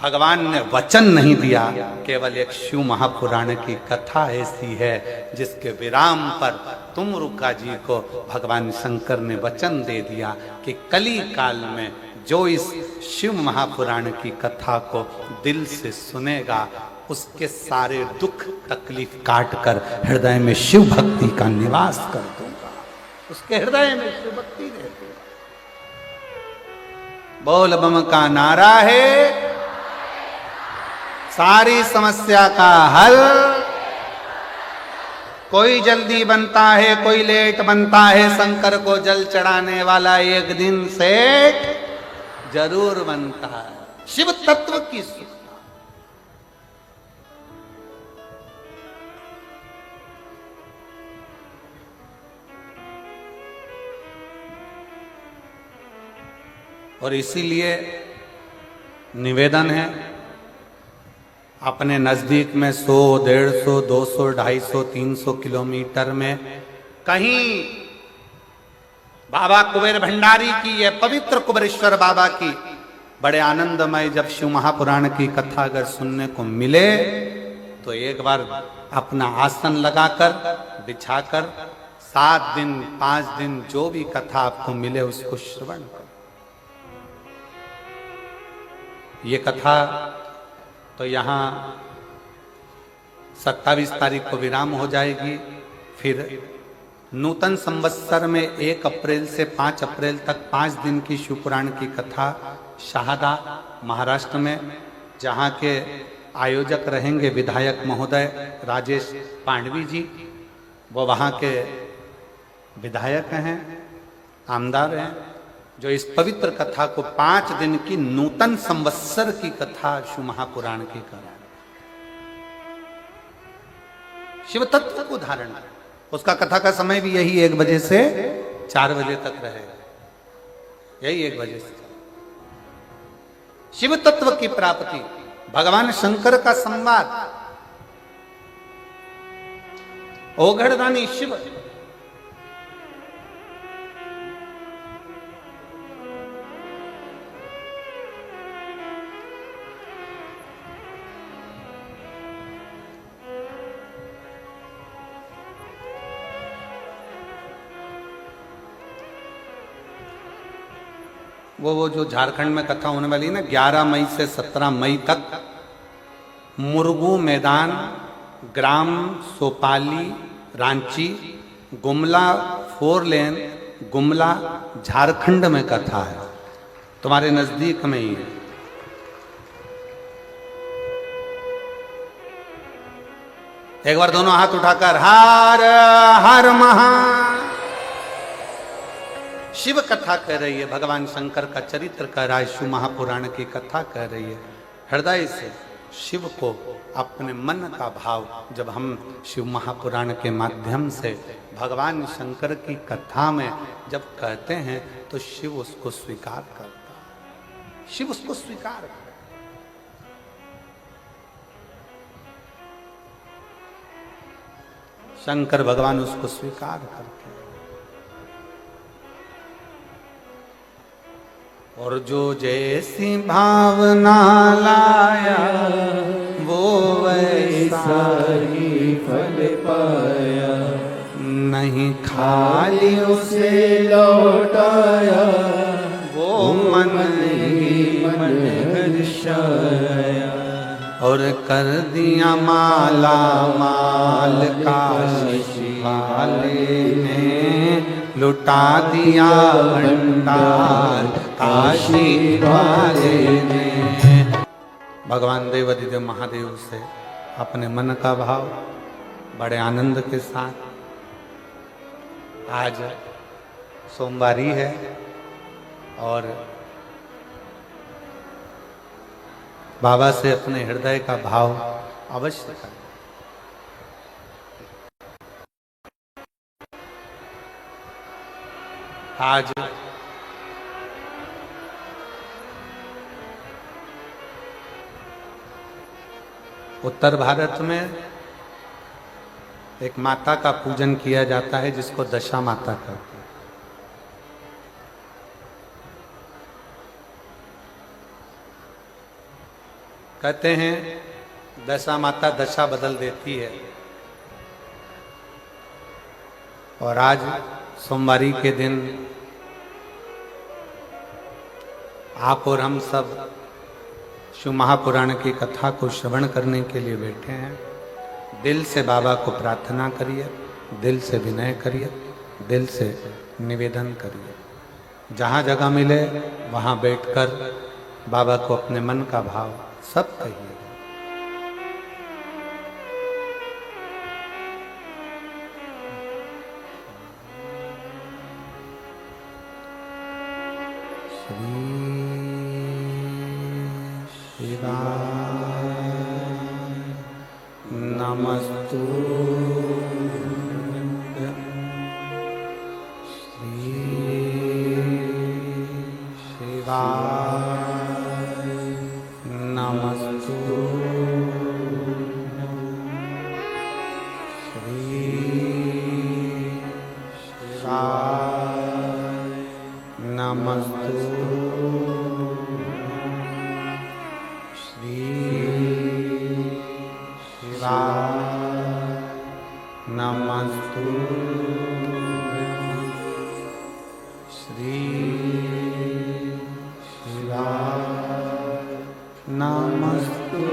भगवान ने वचन नहीं दिया। केवल एक शिव महापुराण की कथा ऐसी है जिसके विराम पर तुमरुका जी को भगवान शंकर ने वचन दे दिया कि कली काल में जो इस शिव महापुराण की कथा को दिल से सुनेगा, उसके सारे दुख तकलीफ काट कर हृदय में शिव भक्ति का निवास कर दूंगा। उसके हृदय में शिव भक्ति दे दूंगा। बोल बम का नारा है, सारी समस्या का हल। कोई जल्दी बनता है, कोई लेट बनता है, शंकर को जल चढ़ाने वाला एक दिन सेठ जरूर बनता है। शिव तत्व की सूचना। और इसीलिए निवेदन है, अपने नजदीक में 100, 150, 200, 250, 300 किलोमीटर में कहीं बाबा कुबेर भंडारी की, ये पवित्र कुबेरेश्वर बाबा की बड़े आनंदमय जब शिव महापुराण की कथा अगर सुनने को मिले, तो एक बार अपना आसन लगाकर बिछाकर 7 दिन 5 दिन जो भी कथा आपको मिले उसको श्रवण करो। ये कथा तो यहाँ 27 तारीख को विराम हो जाएगी। फिर नूतन संवत्सर में 1 अप्रैल से 5 अप्रैल तक 5 दिन की शिवपुराण की कथा शाहदा महाराष्ट्र में, जहाँ के आयोजक रहेंगे विधायक महोदय राजेश पांडवी जी, वो वहाँ के विधायक हैं, आमदार हैं, जो इस पवित्र कथा को 5 दिन की नूतन संवत्सर की कथा शिव महापुराण की करें, शिव तत्व को धारण करें। उसका कथा का समय भी यही 1 बजे से 4 बजे तक रहेगा, यही 1 बजे से। शिव तत्व की प्राप्ति, भगवान शंकर का संवाद, ओघड़दानी शिव। वो जो झारखंड में कथा होने वाली है ना 11 मई से 17 मई तक, मुरगू मैदान, ग्राम सोपाली, रांची, गुमला 4 लेन, गुमला, झारखंड में कथा है, तुम्हारे नजदीक में ही है। एक बार दोनों हाथ उठाकर हर हर महा। शिव कथा कह रही है, भगवान शंकर का चरित्र कह रहा है, शिव महापुराण की कथा कह रही है। हृदय से शिव को अपने मन का भाव जब हम शिव महापुराण के माध्यम से भगवान शंकर की कथा में जब कहते हैं तो शिव उसको स्वीकार करता है, शिव उसको स्वीकार करता है। शंकर भगवान उसको स्वीकार करते हैं। और जो जैसी भावना लाया वो वैसा ही फल पाया, नहीं खाली उसे लौटाया, वो मन ही मन हर्षाया। और कर दिया माला माल काशी वाले ने, लुटा दिया भंडार काशी वाले ने। भगवान देवाधिदेव महादेव से अपने मन का भाव बड़े आनंद के साथ, आज सोमवारी है और बाबा से अपने हृदय का भाव अवश्य करें। आज उत्तर भारत में एक माता का पूजन किया जाता है जिसको दशा माता कहते हैं। कहते हैं दशा माता दशा बदल देती है। और आज सोमवारी के दिन आप और हम सब शिव महापुराण की कथा को श्रवण करने के लिए बैठे हैं। दिल से बाबा को प्रार्थना करिए, दिल से विनय करिए, दिल से निवेदन करिए। जहाँ जगह मिले वहाँ बैठकर बाबा को अपने मन का भाव सब कहिए। नमस्तु श्री शिवाय, नमस्तु श्री शिवाय, नमस्तु श्री नमस्तु श्री शिवाय, नमस्तु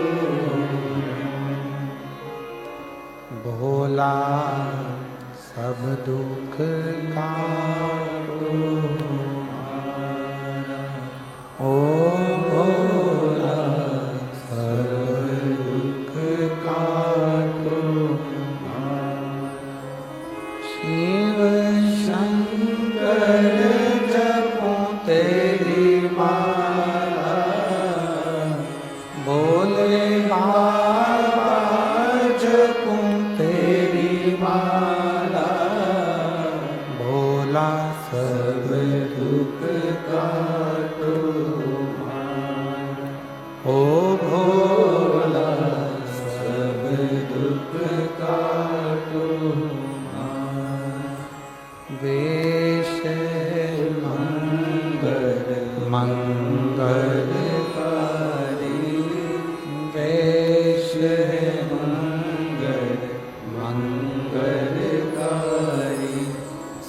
भोला सब दुख काटो, ओ भोला सब दुख काटो, शिव शंकर जपो तेरी माला, भोले बाबा जपो तेरी माला, भोला सब दुख काटो, ओ भोला सब दुख काटो। वेश मंगलकारी, वेश मंगलकारी,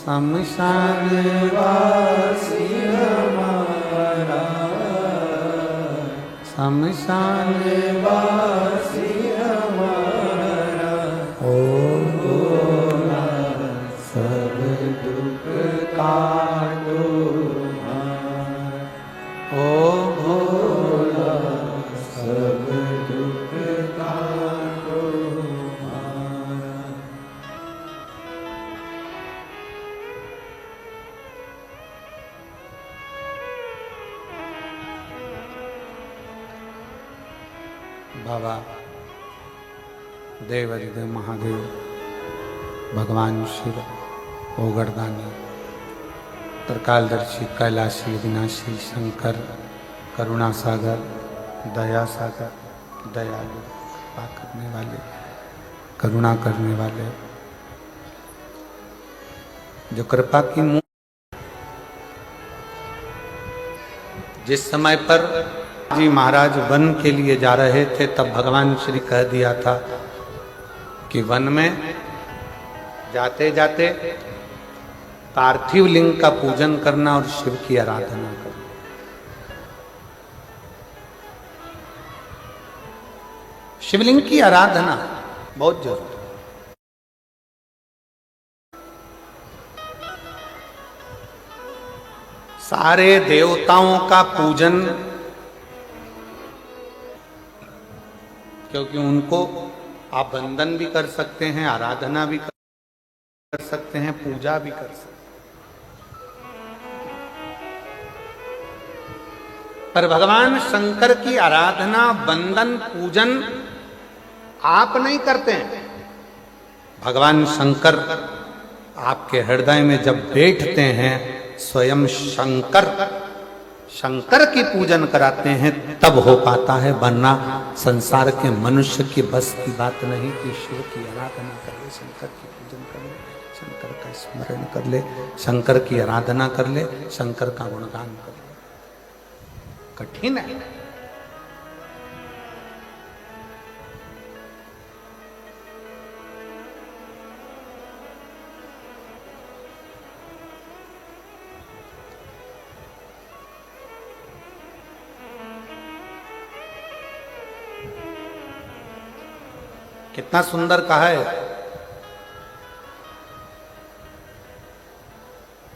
शमशान वासी हमारे शमशान वासी हमारा ओ भोला सब दुख काटो ओ भोला सब दुख काटो बाबा देवाधिदेव महादेव भगवान शिव ओगरदानी त्रिकालदर्शी कैलाशी अविनाशी शंकर करुणा सागर दया सागर दयालु कृपा करने वाले करुणा करने वाले जो कृपा की मुँह जिस समय पर जी महाराज वन के लिए जा रहे थे तब भगवान श्री कह दिया था कि वन में जाते जाते पार्थिव लिंग का पूजन करना और शिव की आराधना करना। शिवलिंग की आराधना बहुत जरूरी है। सारे देवताओं का पूजन, क्योंकि उनको आप वंदन भी कर सकते हैं, आराधना भी कर सकते हैं, पूजा भी कर सकते हैं। पर भगवान शंकर की आराधना, वंदन, पूजन आप नहीं करते हैं। भगवान शंकर आपके हृदय में जब बैठते हैं, स्वयं शंकर शंकर की पूजन कराते हैं, तब हो पाता है। वरना संसार के मनुष्य की बस की बात नहीं कि शिव की आराधना कर ले, शंकर की पूजन कर ले, शंकर का स्मरण कर ले, शंकर की आराधना कर ले, शंकर का गुणगान कर ले। कठिन है। कितना सुंदर कहा है।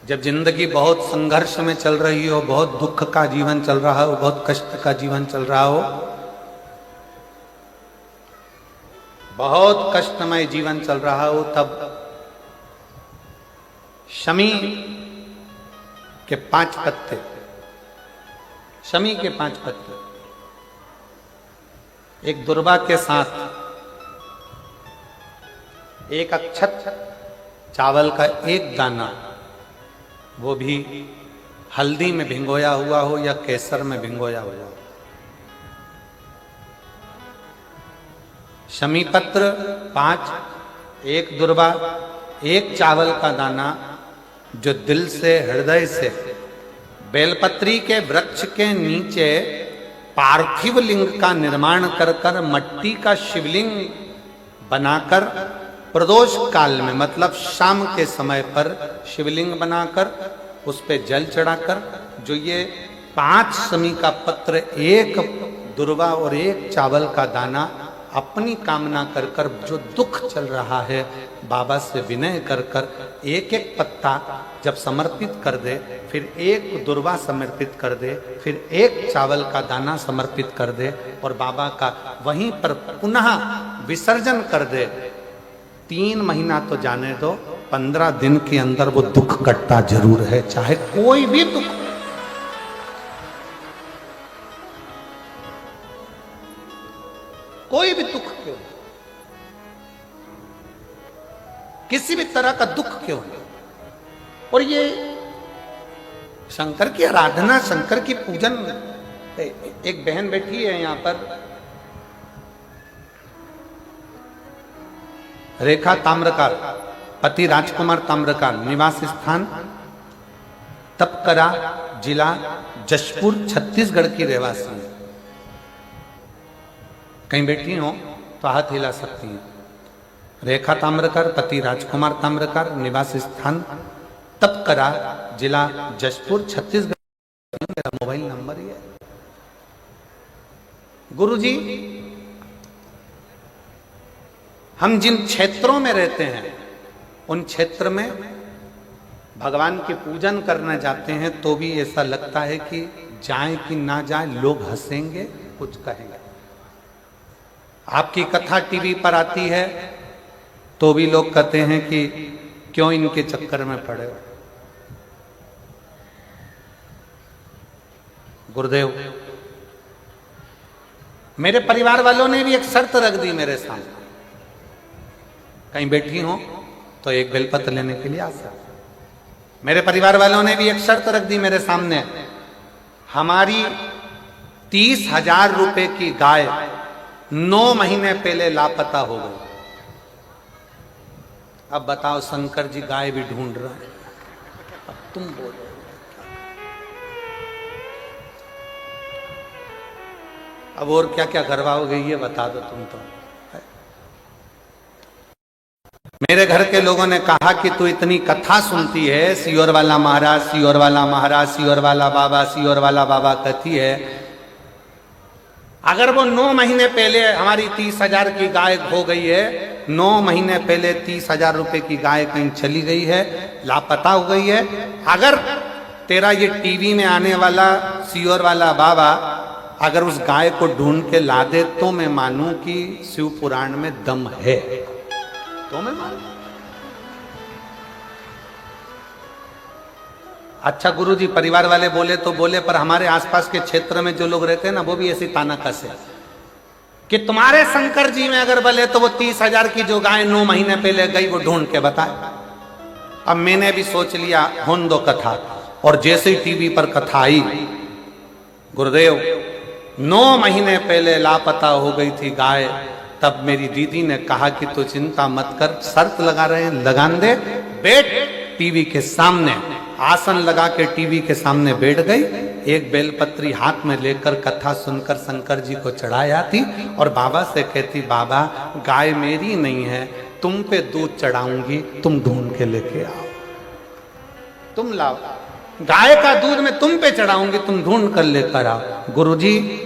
जब जिंदगी बहुत संघर्ष में चल रही हो, बहुत दुख का जीवन चल रहा हो, बहुत कष्ट का जीवन चल रहा हो, बहुत कष्टमय जीवन चल रहा हो, तब शमी के 5 पत्ते, शमी के 5 पत्ते, एक दुर्वा के साथ एक अक्षत चावल का एक दाना, वो भी हल्दी में भिंगोया हुआ हो या केसर में भिंगोया हुआ हो, शमी पत्र 5, एक दुर्वा, एक चावल का दाना, जो दिल से, हृदय से बेलपत्री के वृक्ष के नीचे पार्थिव लिंग का निर्माण कर कर, मट्टी का शिवलिंग बनाकर, प्रदोष काल में मतलब शाम के समय पर शिवलिंग बनाकर उस पे जल चढ़ाकर, जो ये 5 शमी का पत्र, एक दुर्वा और एक चावल का दाना, अपनी कामना कर कर, जो दुख चल रहा है, बाबा से विनय कर कर एक एक पत्ता जब समर्पित कर दे, फिर एक दुर्वा समर्पित कर दे, फिर एक चावल का दाना समर्पित कर दे और बाबा का वहीं पर पुनः विसर्जन कर दे, 3 महीना तो जाने दो, 15 दिन के अंदर वो दुख कटता जरूर है, चाहे कोई भी दुख। कोई भी दुख क्यों, किसी भी तरह का दुख क्यों नहीं। और ये शंकर की आराधना, शंकर की पूजन, एक बहन बैठी है यहां पर, रेखा ताम्रकार, पति राजकुमार ताम्रकार, निवास स्थान तपकरा, जिला जशपुर, छत्तीसगढ़ की रहवासी है। कहीं बैठी हो तो हाथ हिला सकती हैं। रेखा ताम्रकार, पति राजकुमार ताम्रकार, निवास स्थान तपकरा, जिला जशपुर, छत्तीसगढ़। मेरा मोबाइल गुरुजी, हम जिन क्षेत्रों में रहते हैं उन क्षेत्र में भगवान के पूजन करने जाते हैं तो भी ऐसा लगता है कि जाएं कि ना जाएं, लोग हंसेंगे, कुछ कहेंगे। आपकी कथा टीवी पर आती है तो भी लोग कहते हैं कि क्यों इनके चक्कर में पड़े हो। गुरुदेव, मेरे परिवार वालों ने भी एक शर्त रख दी मेरे सामने, कहीं बैठी हो तो एक बेलपत्र लेने के लिए आ सकते। मेरे परिवार वालों ने भी एक शर्त रख दी मेरे सामने, हमारी 30,000 रुपए की गाय 9 महीने पहले लापता हो गई। अब बताओ, शंकर जी गाय भी ढूंढ रहे हैं, अब तुम बोलो। अब और क्या क्या करवाओगे ये बता दो तुम तो। मेरे घर के लोगों ने कहा कि तू इतनी कथा सुनती है, सियोर वाला महाराज, सियोर वाला महाराज, सियोर वाला बाबा, सियोर वाला बाबा कहती है, अगर वो 9 महीने पहले हमारी 30,000 की गाय खो गई है, 9 महीने पहले 30,000 रुपए की गाय कहीं चली गई है, लापता हो गई है, अगर तेरा ये टीवी में आने वाला सियोर वाला बाबा अगर उस गाय को ढूंढ के ला दे तो मैं मानूं कि शिव पुराण में दम है, तो मैं मानूं। अच्छा गुरुजी, परिवार वाले बोले तो बोले, पर हमारे आसपास के क्षेत्र में जो लोग रहते हैं ना, वो भी ऐसी ताना कसे कि तुम्हारे शंकर जी में अगर बोले तो वो 30,000 की जो गाय 9 महीने पहले गई वो ढूंढ के बताए। अब मैंने भी सोच लिया होन दो कथा, और जैसे ही टीवी पर कथा आई, गुरुदेव 9 महीने पहले लापता हो गई थी गाय, तब मेरी दीदी ने कहा कि तू चिंता मत कर, शर्त लगा रहे हैं, लगान दे, बैठ टीवी के सामने, आसन लगा के टीवी के सामने बैठ गई, एक बेलपत्री हाथ में लेकर कथा सुनकर शंकर जी को चढ़ाया थी और बाबा से कहती, बाबा गाय मेरी नहीं है, तुम पे दूध चढ़ाऊंगी, तुम ढूंढ के लेके आओ, तुम लाओ, गाय का दूध मैं तुम पे चढ़ाऊंगी, तुम ढूंढ कर लेकर आओ। गुरुजी,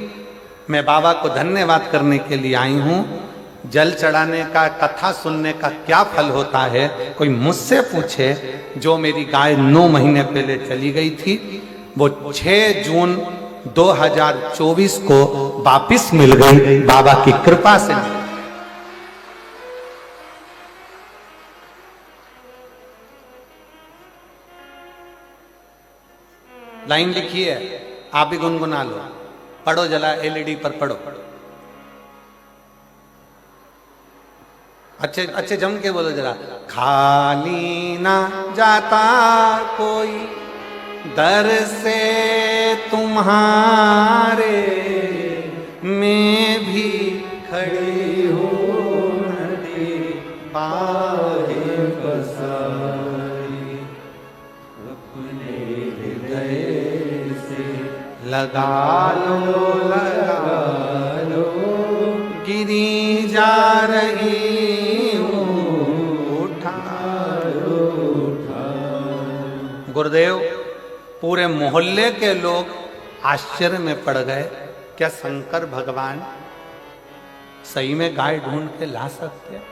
मैं बाबा को धन्यवाद करने के लिए आई हूं। जल चढ़ाने का, कथा सुनने का क्या फल होता है, कोई मुझसे पूछे। जो मेरी गाय 9 महीने पहले चली गई थी, वो 6 जून 2024 को वापिस मिल गई, बाबा की कृपा से। लाइन लिखी है, आप भी गुनगुना लो, पढ़ो जला, एलईडी पर पढ़ो, अच्छे अच्छे जम के बोलो जरा। खाली ना जाता कोई दर से तुम्हारे, मैं भी खड़ी हूँ नदी पार बसाई, अपने हृदय से लगा लो, गिरी जा रही हूँ, उठा लो। गुरुदेव, पूरे मोहल्ले के लोग आश्चर्य में पड़ गए, क्या शंकर भगवान सही में गाय ढूंढ के ला सकते हैं?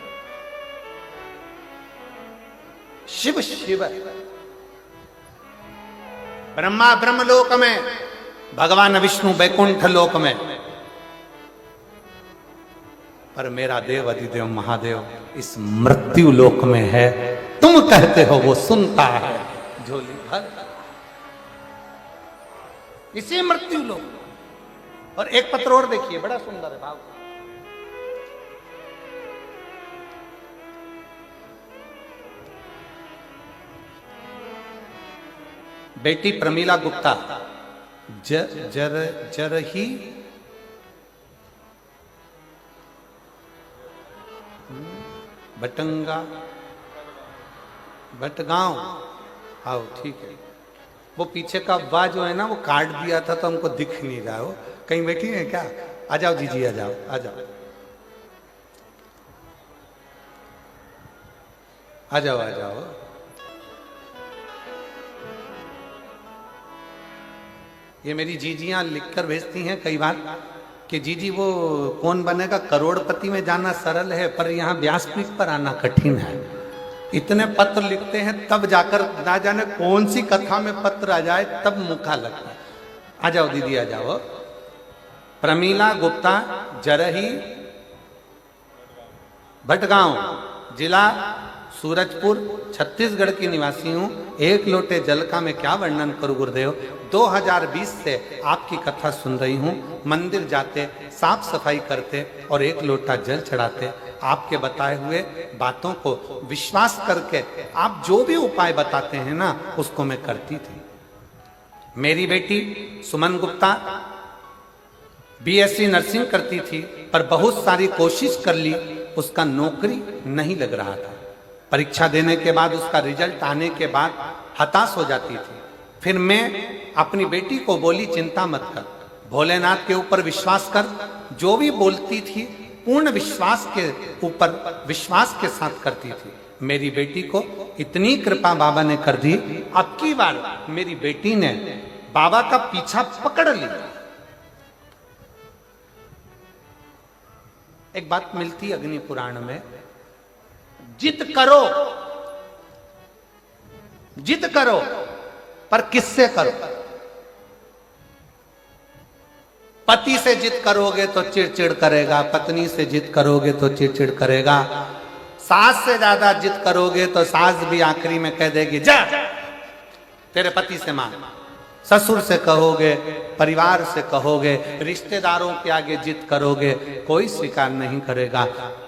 शिव शिव, ब्रह्मा ब्रह्मलोक में, भगवान विष्णु बैकुंठ लोक में, पर मेरा देव अधिदेव महादेव इस मृत्यु लोक में है। तुम कहते हो वो सुनता है झोली भर, इसी मृत्यु लोक। और एक पत्र और देखिए, बड़ा सुंदर है भाव। बेटी प्रमीला गुप्ता जर ही भटगांव, आओ ठीक है। वो पीछे का वाह जो है ना, वो काट दिया था तो हमको दिख नहीं रहा। हो कहीं बैठी है क्या? आ जाओ जीजी, आ जाओ, आ जाओ, आ जाओ, आ जाओ। ये मेरी जीजियां लिखकर भेजती हैं कई बार कि जी वो कौन बनेगा करोड़पति में जाना सरल है, पर यहाँ व्यासपीठ पर आना कठिन है। इतने पत्र लिखते हैं तब जाकर, ना जाने कौन सी कथा में पत्र आ जाए तब मुखा लगता है। आ जाओ दीदी आ जाओ। प्रमीला गुप्ता, जरही, भटगांव, जिला सूरजपुर, छत्तीसगढ़ की निवासी हूँ। एक लोटे जल का मैं क्या वर्णन करूँ गुरुदेव। 2020 से आपकी कथा सुन रही हूँ। मंदिर जाते, साफ सफाई करते और एक लोटा जल चढ़ाते, आपके बताए हुए बातों को विश्वास करके आप जो भी उपाय बताते हैं ना, उसको मैं करती थी। मेरी बेटी सुमन गुप्ता बीएससी नर्सिंग करती थी, पर बहुत सारी कोशिश कर ली, उसका नौकरी नहीं लग रहा था। परीक्षा देने के बाद उसका रिजल्ट आने के बाद हताश हो जाती थी। फिर मैं अपनी बेटी को बोली, चिंता मत कर, भोलेनाथ के ऊपर विश्वास कर। जो भी बोलती थी पूर्ण विश्वास के ऊपर, विश्वास के साथ करती थी। मेरी बेटी को इतनी कृपा बाबा ने कर दी, अब की बार मेरी बेटी ने बाबा का पीछा पकड़ लिया। एक बात मिलती अग्नि पुराण में, जिद करो, जिद करो, पर किससे करो। पति से जिद करोगे तो चिड़चिड़ करेगा, पत्नी से जिद करोगे तो चिड़चिड़ करेगा, सास से ज्यादा जिद करोगे तो सास भी आखिरी में कह देगी जा तेरे पति से मांग। ससुर से कहोगे, परिवार से कहोगे, रिश्तेदारों के आगे जिद करोगे, कोई स्वीकार नहीं करेगा।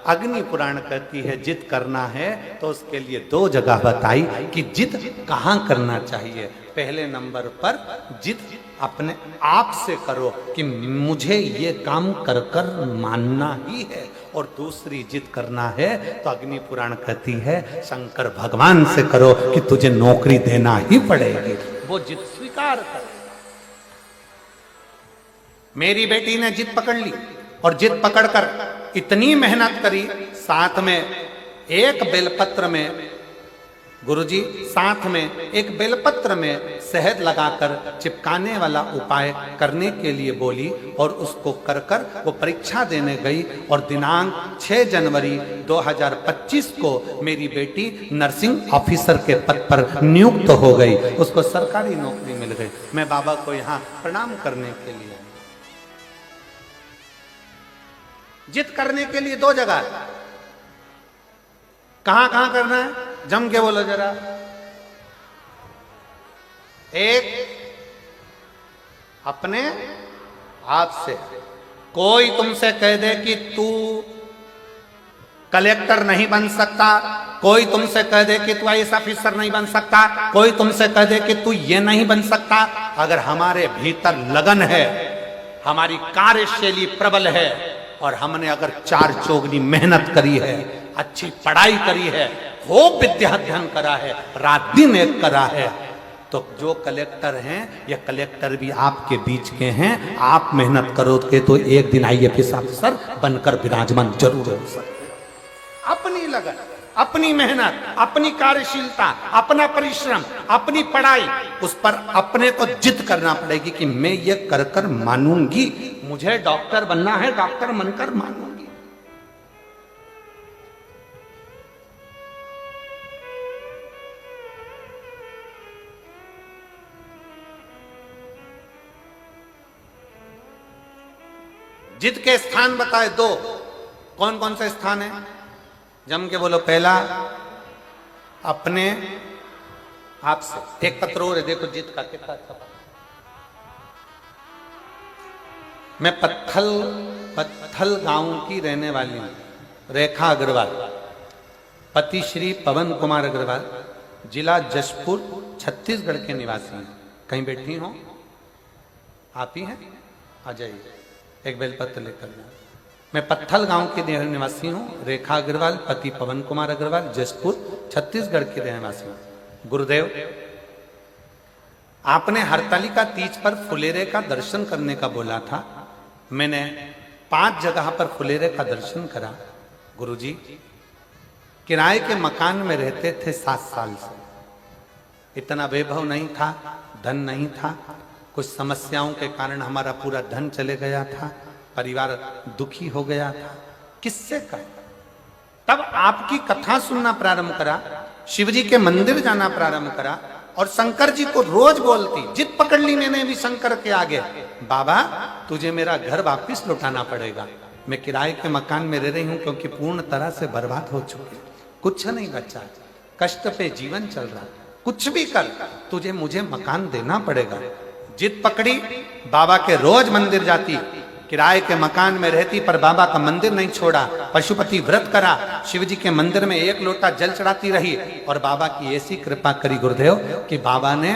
अग्नि पुराण कहती है जिद करना है तो उसके लिए 2 जगह बताई कि जिद कहाँ करना चाहिए। पहले नंबर पर जिद अपने आप से करो कि मुझे ये काम कर कर मानना ही है, और दूसरी जिद करना है तो अग्नि पुराण कहती है शंकर भगवान से करो कि तुझे नौकरी देना ही पड़ेगी। वो जिद स्वीकार कर। मेरी बेटी ने जिद पकड़ ली और जिद पकड़कर इतनी मेहनत करी, साथ में एक बेलपत्र में, गुरुजी साथ में एक बेलपत्र में शहद लगाकर चिपकाने वाला उपाय करने के लिए बोली, और उसको कर कर वो परीक्षा देने गई। और दिनांक 6 जनवरी 2025 को मेरी बेटी नर्सिंग ऑफिसर के पद पर नियुक्त हो गई, उसको सरकारी नौकरी मिल गई। मैं बाबा को यहाँ प्रणाम करने के लिए, जिद करने के लिए 2 जगह, कहां कहां करना है जम के बोलो जरा। एक अपने आप से, कोई तुमसे कह दे कि तू कलेक्टर नहीं बन सकता, कोई तुमसे कह दे कि तू आईएएस ऑफिसर नहीं बन सकता, कोई तुमसे कह दे कि तू ये नहीं बन सकता, अगर हमारे भीतर लगन है, हमारी कार्यशैली प्रबल है, और हमने अगर 4 चौगनी मेहनत करी है, अच्छी पढ़ाई करी है, खूब विद्या अध्ययन करा है, रात दिन एक करा है, तो जो कलेक्टर हैं या कलेक्टर भी आपके बीच के हैं, आप मेहनत करोगे तो एक दिन आईएएस ऑफिसर बनकर विराजमान जरूर हो सकते। अपनी लगन, अपनी मेहनत, अपनी कार्यशीलता, अपना परिश्रम, अपनी पढ़ाई, उस पर अपने को जिद करना पड़ेगी कि मैं ये कर कर मानूंगी, मुझे डॉक्टर बनना है, डॉक्टर बनकर मानूंगी। जिद के स्थान बताए 2, कौन कौन से स्थान है, जम के बोलो। पहला अपने आप से, एक पत्र और है देखो जिद का कितना था। मैं पत्थल गांव की रहने वाली हूं, रेखा अग्रवाल, पति श्री पवन कुमार अग्रवाल, जिला जशपुर, छत्तीसगढ़ के निवासी हैं। कहीं बैठी हो आप ही हैं, आ जाइए, एक बेलपत्र लेकर जाओ। मैं पत्थल गांव के निवासी हूँ, रेखा अग्रवाल, पति पवन कुमार अग्रवाल, जशपुर, छत्तीसगढ़ के रहवासी हूँ। गुरुदेव, आपने हरतालिका तीज पर फुलेरे का दर्शन करने का बोला था। मैंने 5 जगह पर फुलेरे का दर्शन करा। गुरुजी, किराए के मकान में रहते थे 7 साल से, इतना वैभव नहीं था, धन नहीं था, कुछ समस्याओं के कारण हमारा पूरा धन चले गया था, परिवार दुखी हो गया था। किससे का? तब आपकी कथा सुनना प्रारंभ करा, शिव जी के मंदिर जाना प्रारंभ करा और शंकर जी को रोज बोलती, जिद पकड़ ली मैंने भी शंकर के आगे, बाबा तुझे मेरा घर वापिस लौटाना पड़ेगा, मैं किराए के मकान में रह रही हूं क्योंकि पूर्ण तरह से बर्बाद हो चुके, कुछ नहीं बचा, कष्ट पे जीवन चल रहा, कुछ भी कर तुझे मुझे मकान देना पड़ेगा। जिद पकड़ी, बाबा के रोज मंदिर जाती, किराए के मकान में रहती पर बाबा का मंदिर नहीं छोड़ा, पशुपति व्रत करा, शिव जी के मंदिर में 1 लोटा जल चढ़ाती रही और बाबा की ऐसी कृपा करी गुरुदेव कि बाबा ने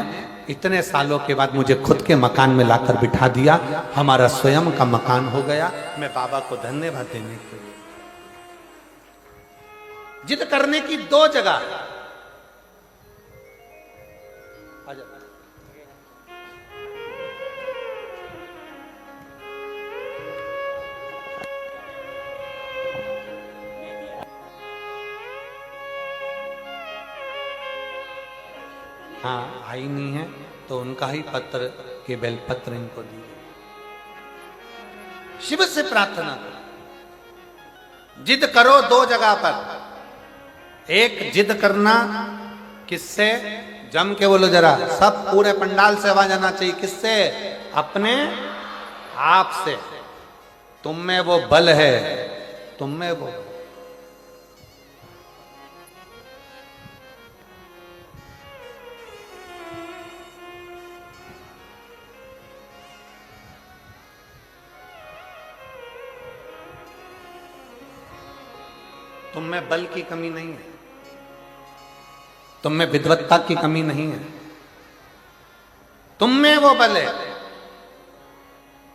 इतने सालों के बाद मुझे खुद के मकान में लाकर बिठा दिया, हमारा स्वयं का मकान हो गया। मैं बाबा को धन्यवाद देने के लिए जिद करने की 2 जगह। हाँ, आई नहीं है तो उनका ही पत्र के बेलपत्र इनको दी। शिव से प्रार्थना करो, जिद करो 2 जगह पर। एक जिद करना किससे? जम के बोलो जरा, सब पूरे पंडाल से आवाज आना चाहिए। किससे? अपने आप से। तुम में वो बल है, तुम में वो तुम में बल की कमी नहीं है, तुम में विद्वत्ता की कमी नहीं है, तुम में वो बल है।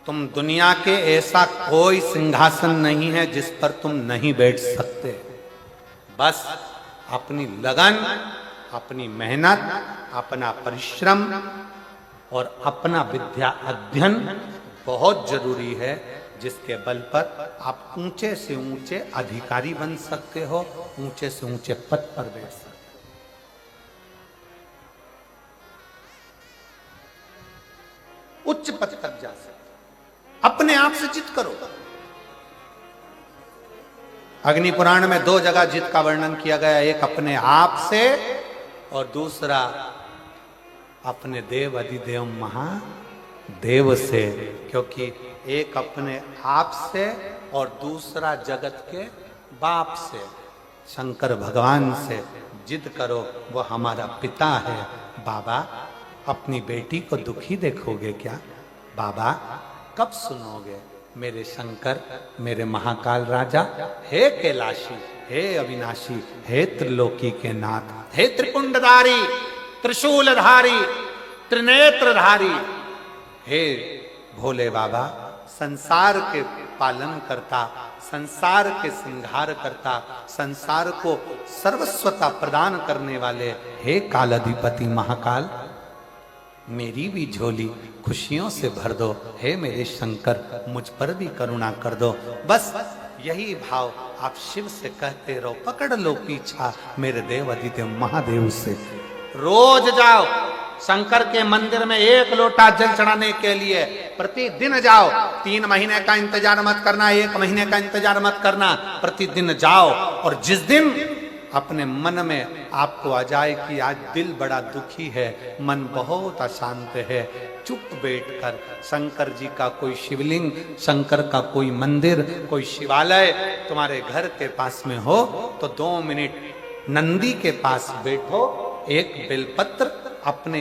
तुम दुनिया के ऐसा कोई सिंहासन नहीं है जिस पर तुम नहीं बैठ सकते। बस अपनी लगन, अपनी मेहनत, अपना परिश्रम और अपना विद्या अध्ययन बहुत जरूरी है, जिसके बल पर आप ऊंचे से ऊंचे अधिकारी बन सकते हो, ऊंचे से ऊंचे पद पर बैठ सकते हो, उच्च पद तक जा सकते हो। अपने आप से जिद करो। अग्नि पुराण में 2 जगह जिद का वर्णन किया गया, एक अपने आप से और दूसरा अपने देव अधिदेव महादेव से। क्योंकि एक अपने आप से और दूसरा जगत के बाप से, शंकर भगवान से जिद करो, वो हमारा पिता है। बाबा अपनी बेटी को दुखी देखोगे क्या? बाबा कब सुनोगे? मेरे शंकर, मेरे महाकाल राजा, हे कैलाशी, हे अविनाशी, हे त्रिलोकी के नाथ, हे त्रिपुंडधारी, त्रिशूलधारी, त्रिनेत्रधारी, हे भोले बाबा, संसार के पालन करता, संसार के संहार करता, संसार को सर्वस्वता प्रदान करने वाले, हे कालाधिपति महाकाल, मेरी भी झोली खुशियों से भर दो। हे मेरे शंकर, मुझ पर भी करुणा कर दो। बस यही भाव आप शिव से कहते रहो। पकड़ लो पीछा मेरे देव अधिदेव महादेव से। रोज जाओ शंकर के मंदिर में 1 लोटा जल चढ़ाने के लिए, प्रतिदिन जाओ। 3 महीने का इंतजार मत करना, 1 महीने का इंतजार मत करना, प्रतिदिन जाओ। और जिस दिन अपने मन में आपको आ जाए कि आज दिल बड़ा दुखी है, मन बहुत अशांत है, चुप बैठकर शंकर जी का कोई शिवलिंग, शंकर का कोई मंदिर, कोई शिवालय तुम्हारे घर के पास में हो तो 2 मिनट नंदी के पास बैठो। एक बेलपत्र अपने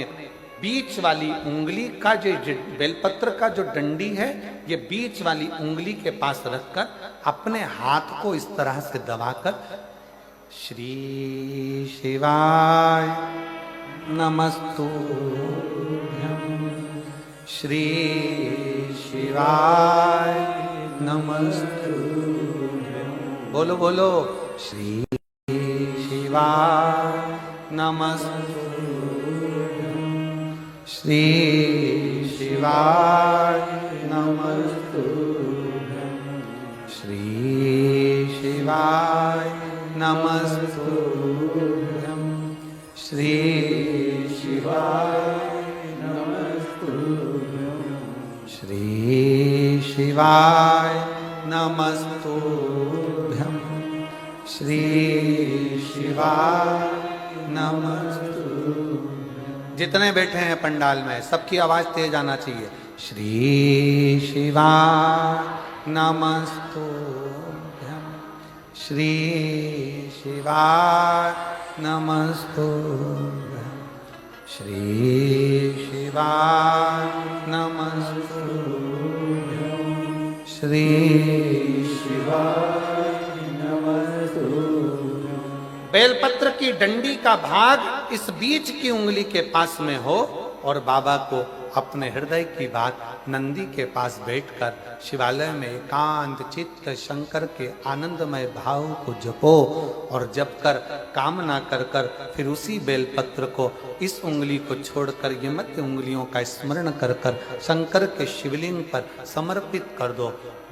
बीच वाली उंगली का, जो बेलपत्र का जो डंडी है, ये बीच वाली उंगली के पास रखकर अपने हाथ को इस तरह से दबाकर श्री शिवाय नमस्तुभ्यं, श्री शिवाय नमस्तुभ्यं, बोलो बोलो, श्री शिवाय नमस्तुभ्यं, श्री शिवाय नमस्तुभ्यं, श्री शिवाय नमस्तुभ्यं, श्री शिवाय नमस्तुभ्यं, श्री शिवाय नमस्तुभ्यं। श्री शिवाय नमस्तुभ्यं। जितने बैठे हैं पंडाल में सबकी आवाज तेज आना चाहिए। श्री शिवाय नमस्तुभ्यं। श्री शिवाय नमस्तुभ्यं। श्री शिवाय नमस्तुभ्यं। श्री शिवाय नमस्तुभ्यं। बेलपत्र की डंडी का भाग इस बीच की उंगली के पास में हो और बाबा को अपने हृदय की बात नंदी के पास बैठकर शिवालय में एकांत चित्त शंकर के आनंदमय भाव को जपो और जप कर कामना कर कर फिर उसी बेलपत्र को इस उंगली को छोड़कर ये मध्य उंगलियों का स्मरण कर कर शंकर के शिवलिंग पर समर्पित कर दो।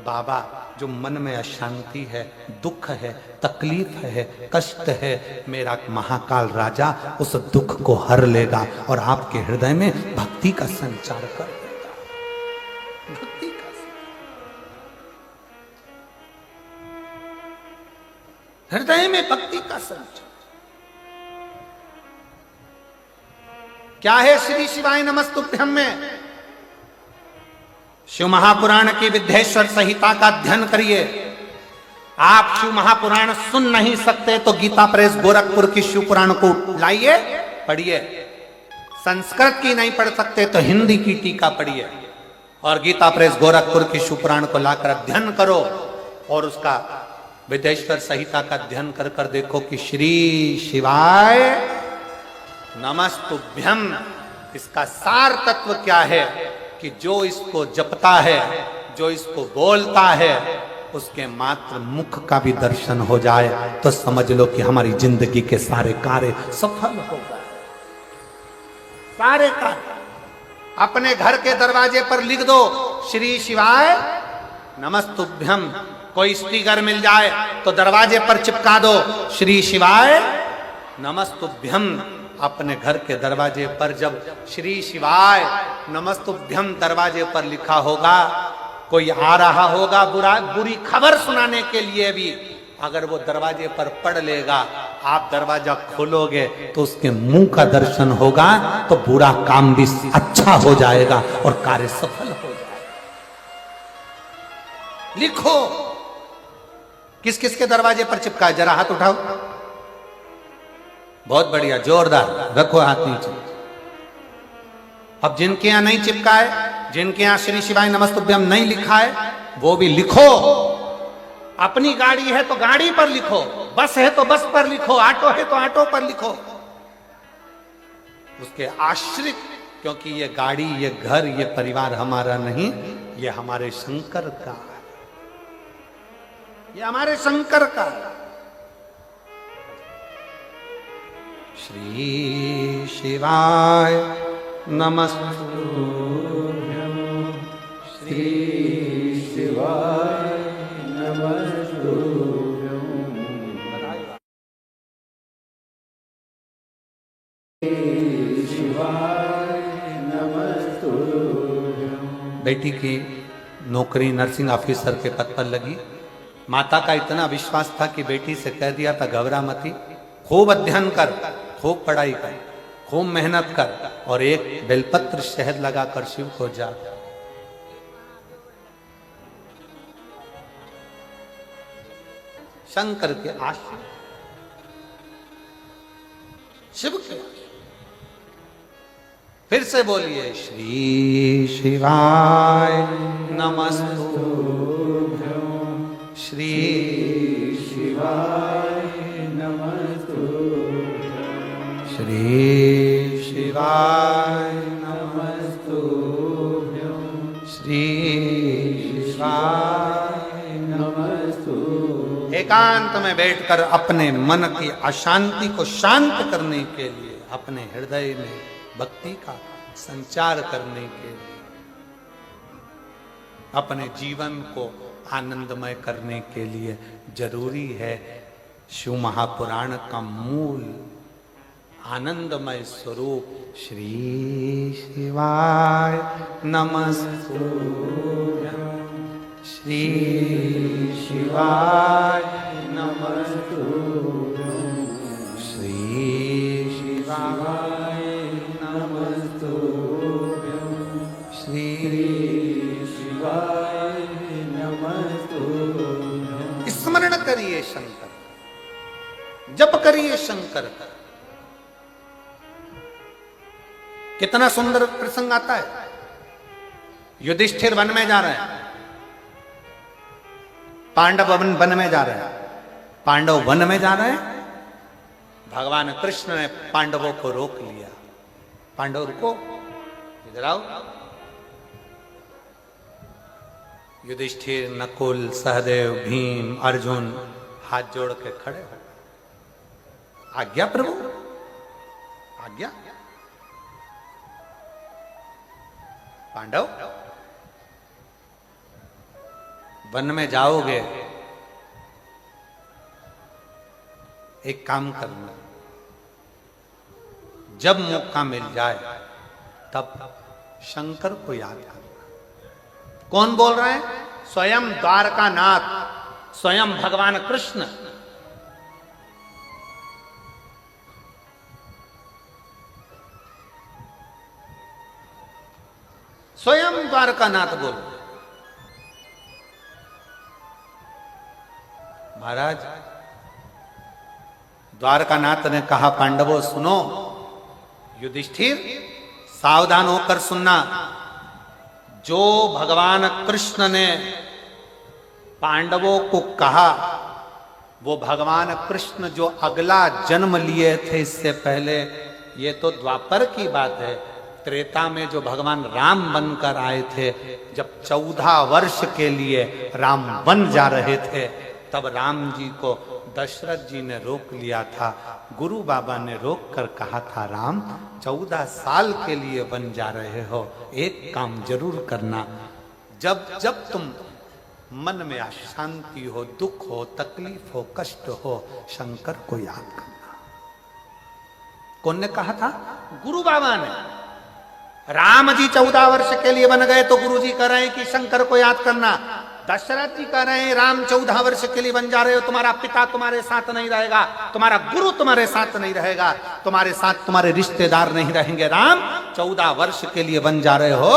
बाबा, जो मन में अशांति है, दुख है, तकलीफ है, कष्ट है, मेरा महाकाल राजा उस दुख को हर लेगा और आपके हृदय में भक्ति का संचार कर देगा। भक्ति का हृदय में भक्ति का संचार क्या है? श्री शिवाय नमस्तुभ्यं में शिव महापुराण की विद्येश्वर संहिता का अध्ययन करिए। आप शिव महापुराण सुन नहीं सकते तो गीता प्रेस गोरखपुर की शिव पुराण को लाइए, पढ़िए। संस्कृत की नहीं पढ़ सकते तो हिंदी की टीका पढ़िए और गीता प्रेस गोरखपुर की शिव पुराण को लाकर अध्ययन करो और उसका विद्येश्वर संहिता का अध्ययन कर कर देखो कि श्री शिवाय नमस्तुभ्यं इसका सार तत्व क्या है कि जो इसको जपता है, जो इसको बोलता है, उसके मात्र मुख का भी दर्शन हो जाए तो समझ लो कि हमारी जिंदगी के सारे कार्य सफल हो गए। सारे कार्य अपने घर के दरवाजे पर लिख दो श्री शिवाय नमस्तुभ्यं। कोई स्टिकर मिल जाए तो दरवाजे पर चिपका दो श्री शिवाय नमस्तुभ्यं। अपने घर के दरवाजे पर जब श्री शिवाय नमस्तुभ्यं दरवाजे पर लिखा होगा, कोई आ रहा होगा बुरी खबर सुनाने के लिए भी, अगर वो दरवाजे पर पढ़ लेगा, आप दरवाजा खोलोगे तो उसके मुंह का दर्शन होगा तो बुरा काम भी अच्छा हो जाएगा और कार्य सफल हो जाएगा। लिखो किस किस के दरवाजे पर चिपका है, जरा हाथ उठाओ। बहुत बढ़िया, जोरदार, रखो हाथ नीचे। अब जिनके यहां नहीं चिपका है, जिनके यहां श्री शिवाय नमस्तुभ्यं नहीं लिखा है, वो भी लिखो। अपनी गाड़ी है तो गाड़ी पर लिखो, बस है तो बस पर लिखो, ऑटो है तो ऑटो पर लिखो। उसके आश्रित, क्योंकि ये गाड़ी, ये घर, ये परिवार हमारा नहीं, ये हमारे शंकर का है, ये हमारे शंकर का है। श्री शिवाय नमस्तुभ्यं। श्री शिवाय नमस्तुभ्यं। श्री शिवाय नमस्तुभ्यं। बेटी की नौकरी नर्सिंग ऑफिसर के पद पर लगी। माता का इतना विश्वास था कि बेटी से कह दिया था, घबरा मती, खूब अध्ययन कर, खूब पढ़ाई कर, खूब मेहनत कर और एक बेलपत्र शहद लगाकर शिव को जा। शंकर के आश्रय, शिव के। फिर से बोलिए श्री शिवाय नमस्तुभ्यं। श्री शिवाय नमस्तुभ्यं। श्री शिवाय नमस्तुभ्यं। श्री शिवाय नमस्तुभ्यं। एकांत में बैठकर अपने मन की अशांति को शांत करने के लिए, अपने हृदय में भक्ति का संचार करने के लिए, अपने जीवन को आनंदमय करने के लिए जरूरी है शिव महापुराण का मूल आनंदमय स्वरूप श्री शिवाय नमस्तुभ्यं। श्री शिवाय नमस्तुभ्यं श्री शिवाय नमस्तुभ्यं श्री शिवाय नमस्तुभ्यं। स्मरण करिए शंकर, जप करिए शंकर का। कितना सुंदर प्रसंग आता है। युधिष्ठिर वन में जा रहे हैं, पांडव वन में जा रहे हैं। पांडव वन में जा रहे हैं, भगवान कृष्ण ने पांडवों को रोक लिया। पांडव रुको, इधर आओ। युधिष्ठिर, नकुल, सहदेव, भीम, अर्जुन हाथ जोड़ के खड़े हो। आज्ञा प्रभु, आज्ञा। पांडव, वन में जाओगे, एक काम करना, जब मौका मिल जाए तब शंकर को याद करना। कौन बोल रहे हैं? स्वयं द्वारकानाथ, स्वयं भगवान कृष्ण। स्वयं द्वारकानाथ बोल। महाराज, द्वारकानाथ ने कहा, पांडवों सुनो, युधिष्ठिर सावधान होकर सुनना। जो भगवान कृष्ण ने पांडवों को कहा, वो भगवान कृष्ण जो अगला जन्म लिए थे इससे पहले, ये तो द्वापर की बात है। त्रेता में जो भगवान राम बनकर आए थे, जब 14 वर्ष के लिए राम बन जा रहे थे, तब राम जी को दशरथ जी ने रोक लिया था। गुरु बाबा ने रोक कर कहा था, राम 14 साल के लिए बन जा रहे हो, एक काम जरूर करना। जब जब तुम मन में अशांति हो, दुख हो, तकलीफ हो, कष्ट हो, शंकर को याद करना। कौन ने कहा था? गुरु बाबा ने। राम जी 14 वर्ष के लिए बन गए तो गुरु जी कह रहे हैं कि शंकर को याद करना। दशरथ जी कह रहे हैं, राम 14 वर्ष के लिए बन जा रहे हो, तुम्हारा पिता तुम्हारे साथ नहीं रहेगा, तुम्हारा गुरु तुम्हारे साथ नहीं रहेगा, तुम्हारे साथ तुम्हारे रिश्तेदार नहीं रहेंगे। राम 14 वर्ष के लिए बन जा रहे हो,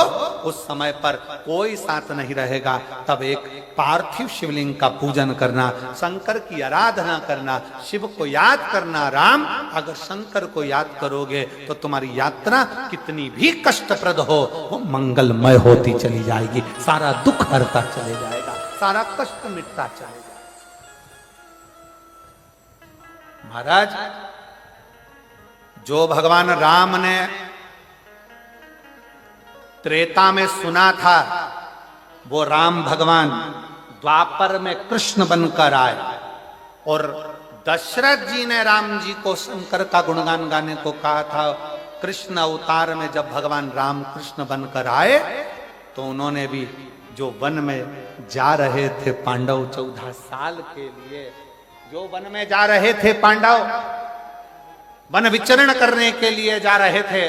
उस समय पर कोई साथ नहीं रहेगा। तब एक पार्थिव शिवलिंग का पूजन करना, शंकर की आराधना करना, शिव को याद करना। राम, अगर शंकर को याद करोगे तो तुम्हारी यात्रा कितनी भी कष्टप्रद हो, वो मंगलमय होती चली जाएगी, सारा दुख हरता चले जाएगा, सारा कष्ट मिटता चलेगा। महाराज, जो भगवान राम ने त्रेता में सुना था, वो राम भगवान द्वापर में कृष्ण बनकर आए। और दशरथ जी ने राम जी को शंकर का गुणगान गाने को कहा था। कृष्ण अवतार में जब भगवान राम कृष्ण बनकर आए, तो उन्होंने भी जो वन में जा रहे थे पांडव 14 साल के लिए, जो वन में जा रहे थे पांडव, वन विचरण करने के लिए जा रहे थे,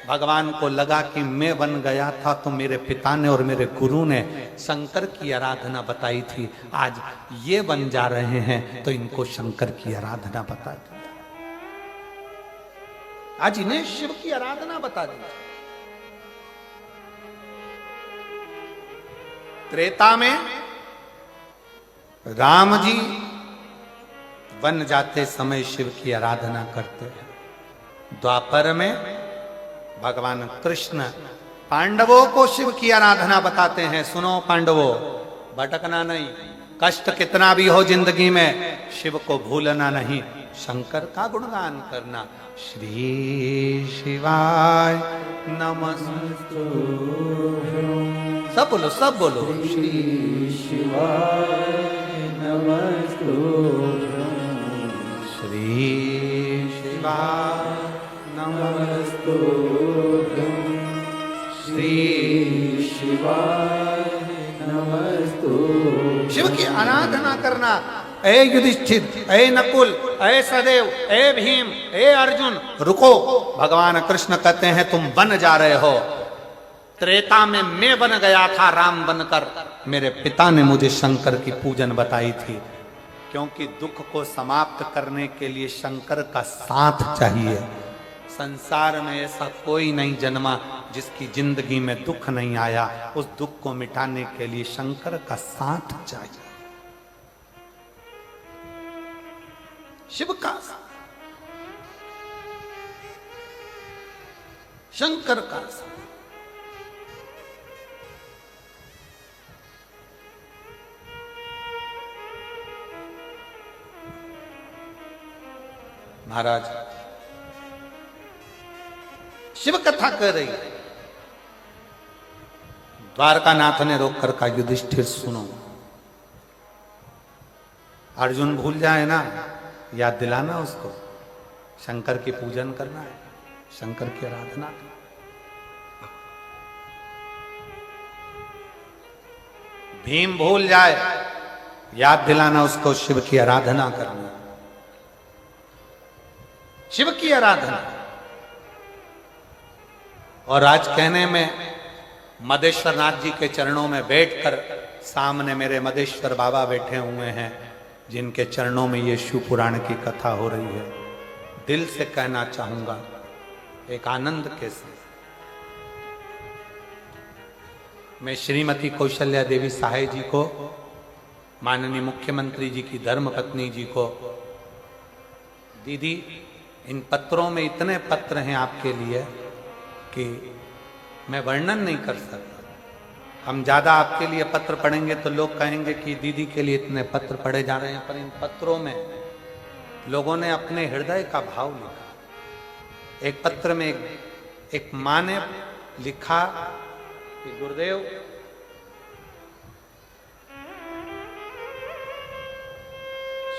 भगवान को लगा कि मैं बन गया था तो मेरे पिता ने और मेरे गुरु ने शंकर की आराधना बताई थी, आज ये बन जा रहे हैं तो इनको शंकर की आराधना बता दी, आज इन्हें शिव की आराधना बता दी। त्रेता में राम जी वन जाते समय शिव की आराधना करते हैं। द्वापर में भगवान कृष्ण पांडवों को शिव की आराधना बताते हैं। सुनो पांडवों, भटकना नहीं, कष्ट कितना भी हो जिंदगी में, शिव को भूलना नहीं, शंकर का गुणगान करना। श्री शिवाय नमस्तुभ्यं। सब बोलो, सब बोलो। श्री शिवाय नमस्तुभ्यं। श्री शिवाय नमस्तुभ्यं। श्री शिवाय नमस्तुभ्यं। शिव की आराधना करना। ए युधिष्ठिर, ए नकुल, ए सदेव, ए भीम, ए अर्जुन, रुको। भगवान कृष्ण कहते हैं तुम बन जा रहे हो। त्रेता में मैं बन गया था राम बनकर, मेरे पिता ने मुझे शंकर की पूजन बताई थी, क्योंकि दुख को समाप्त करने के लिए शंकर का साथ चाहिए। संसार में ऐसा कोई नहीं जन्मा जिसकी जिंदगी में दुख नहीं आया। उस दुख को मिटाने के लिए शंकर का साथ चाहिए, शिव का साथ, शंकर का साथ। महाराज शिव कथा कर रही है। द्वारकानाथ ने रोक कर कहा, युधिष्ठिर सुनो, अर्जुन भूल जाए ना, याद दिलाना उसको, शंकर की पूजन करना है, शंकर की आराधना करना। भीम भूल जाए, याद दिलाना उसको, शिव की आराधना करना, शिव की आराधना। और आज कहने में मदेश्वर नाथ जी के चरणों में बैठकर, सामने मेरे मदेश्वर बाबा बैठे हुए हैं, जिनके चरणों में ये शिव पुराण की कथा हो रही है। दिल से कहना चाहूंगा एक आनंद के साथ, मैं श्रीमती कौशल्या देवी सहाय जी को, माननीय मुख्यमंत्री जी की धर्मपत्नी जी को, दीदी इन पत्रों में इतने पत्र हैं आपके लिए कि मैं वर्णन नहीं कर सकता। हम ज्यादा आपके लिए पत्र पढ़ेंगे तो लोग कहेंगे कि दीदी के लिए इतने पत्र पढ़े जा रहे हैं, पर इन पत्रों में लोगों ने अपने हृदय का भाव लिखा। एक पत्र में एक मां ने लिखा कि गुरुदेव,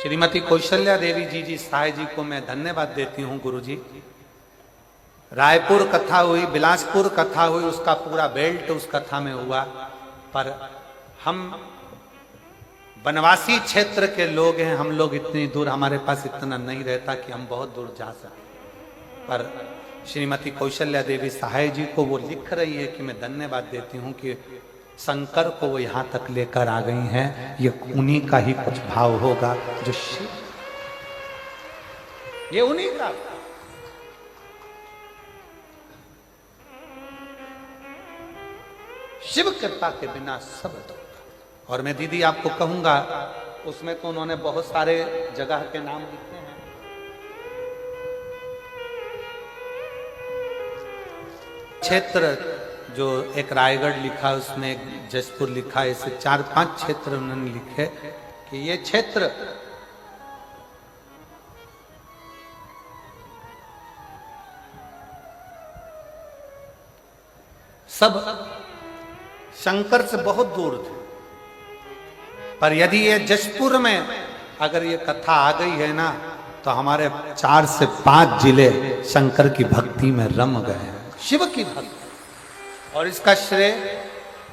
श्रीमती कौशल्या देवी जी सहाय जी को मैं धन्यवाद देती हूं। गुरुजी, रायपुर कथा हुई, बिलासपुर कथा हुई, उसका पूरा बेल्ट उस कथा में हुआ, पर हम वनवासी क्षेत्र के लोग हैं, हम लोग इतनी दूर, हमारे पास इतना नहीं रहता कि हम बहुत दूर जा सकें। पर श्रीमती कौशल्या देवी सहाय जी को वो लिख रही है कि मैं धन्यवाद देती हूं कि शंकर को वो यहां तक लेकर आ गई हैं। ये उन्हीं का ही कुछ भाव होगा जो शिव, ये उन्हीं का। शिव कृपा के बिना सब होगा। और मैं दीदी आपको कहूंगा, उसमें तो उन्होंने बहुत सारे जगह के नाम लिखे हैं। क्षेत्र जो एक रायगढ़ लिखा, उसमें एक जसपुर लिखा, ऐसे 4-5 क्षेत्र उन्होंने लिखे कि ये क्षेत्र सब शंकर से बहुत दूर थे। पर यदि ये जसपुर में अगर ये कथा आ गई है ना, तो हमारे 4 से 5 जिले शंकर की भक्ति में रम गए हैं, शिव की भक्ति। और इसका श्रेय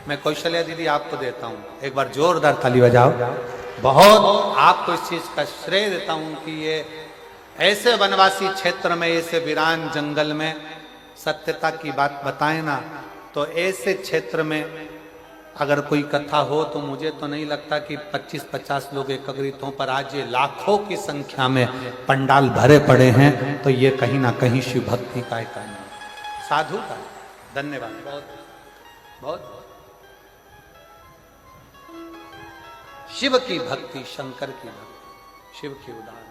मैं कौशल्या दीदी आपको देता हूं। एक बार जोरदार ताली बजाओ। बहुत आपको इस चीज का श्रेय देता हूं कि ये ऐसे वनवासी क्षेत्र में, ऐसे वीरान जंगल में सत्यता की बात बताए ना, तो ऐसे क्षेत्र में अगर कोई कथा हो तो मुझे तो नहीं लगता कि 25-50 लोग एकत्रित हों, पर आज ये लाखों की संख्या में पंडाल भरे पड़े हैं, तो ये कहीं ना कहीं शिव भक्ति का एक साधु का। धन्यवाद, बहुत बहुत। शिव की भक्ति, शंकर की भक्ति, शिव की उदाहरण,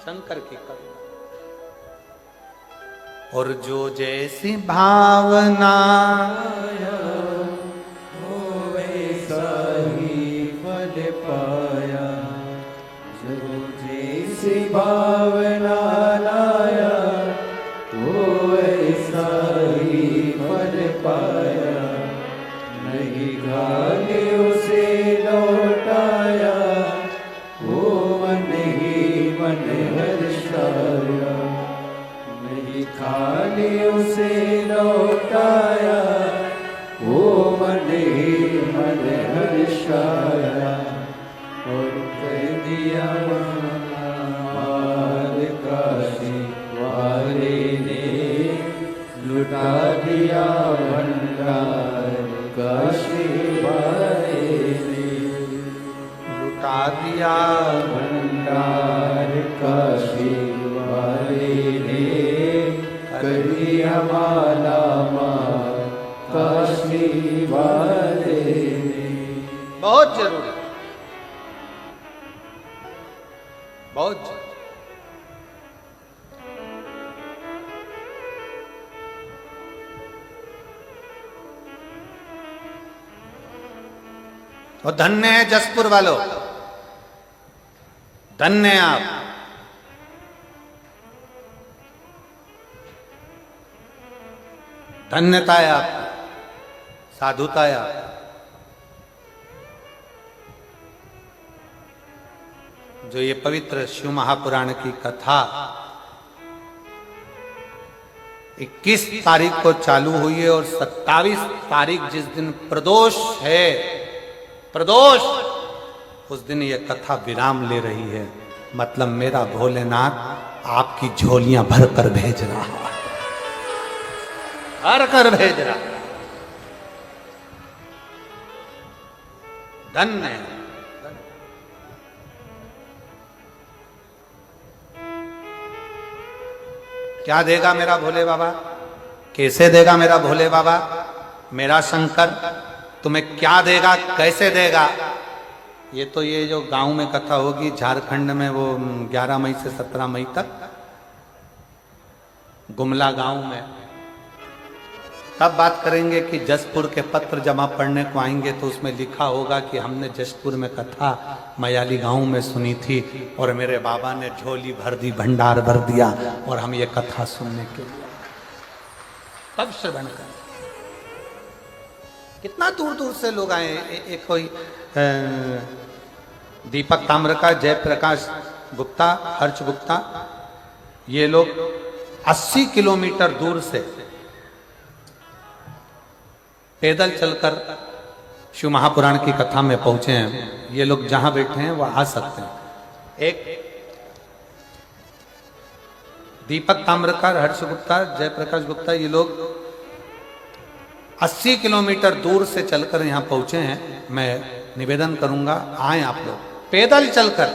शंकर की करुणा। और जो जैसी भावना हो वैसा ही फल पाया, जो जैसी भावना लाया वो वैसा ही फल पाया, नहीं खाली उसे लौटाया वो मन ही मन हर्षाया, नहीं खाली उसे लौटाया वो मन ही मन हर्षाया। और कह दिया माल काशी वाले ने, लुटा दिया भंडार काशी दिया भंडार काशी वाले ने कर दिया माला माल काशी वाले ने। बहुत जरूरी, बहुत जरूरी। और धन्य है जसपुर वालों, धन्य है आप। धन्यता है आपकी, साधुता है आपकी। जो ये पवित्र शिव महापुराण की कथा 21 तारीख को चालू हुई है और 27 तारीख जिस दिन प्रदोष है, प्रदोष, उस दिन ये कथा विराम ले रही है। मतलब मेरा भोलेनाथ आपकी झोलियां भर कर भेज रहा है, भर कर भेज रहा है। धन्य है। क्या देगा मेरा भोले बाबा, कैसे देगा मेरा भोले बाबा, मेरा शंकर तुम्हें क्या देगा, कैसे देगा? ये तो ये जो गांव में कथा होगी झारखंड में, वो 11 मई से 17 मई तक गुमला गांव में, तब बात करेंगे कि जसपुर के पत्र जमा पढ़ने को आएंगे तो उसमें लिखा होगा कि हमने जसपुर में कथा मयाली गांव में सुनी थी और मेरे बाबा ने झोली भर दी, भंडार भर दिया और हम ये कथा सुनने के लिए तब श्रवण करें। कितना दूर दूर से लोग आए। एक कोई दीपक ताम्रका, जयप्रकाश गुप्ता, हर्ष गुप्ता, ये लोग 80 किलोमीटर दूर से पैदल चलकर शिव महापुराण की कथा में पहुंचे हैं। ये लोग जहां बैठे हैं वह आ सकते हैं। एक दीपक ताम्रकार, हर्ष गुप्ता, जयप्रकाश गुप्ता, ये लोग 80 किलोमीटर दूर से चलकर यहां पहुंचे हैं। मैं निवेदन करूंगा आए आप लोग पैदल चलकर।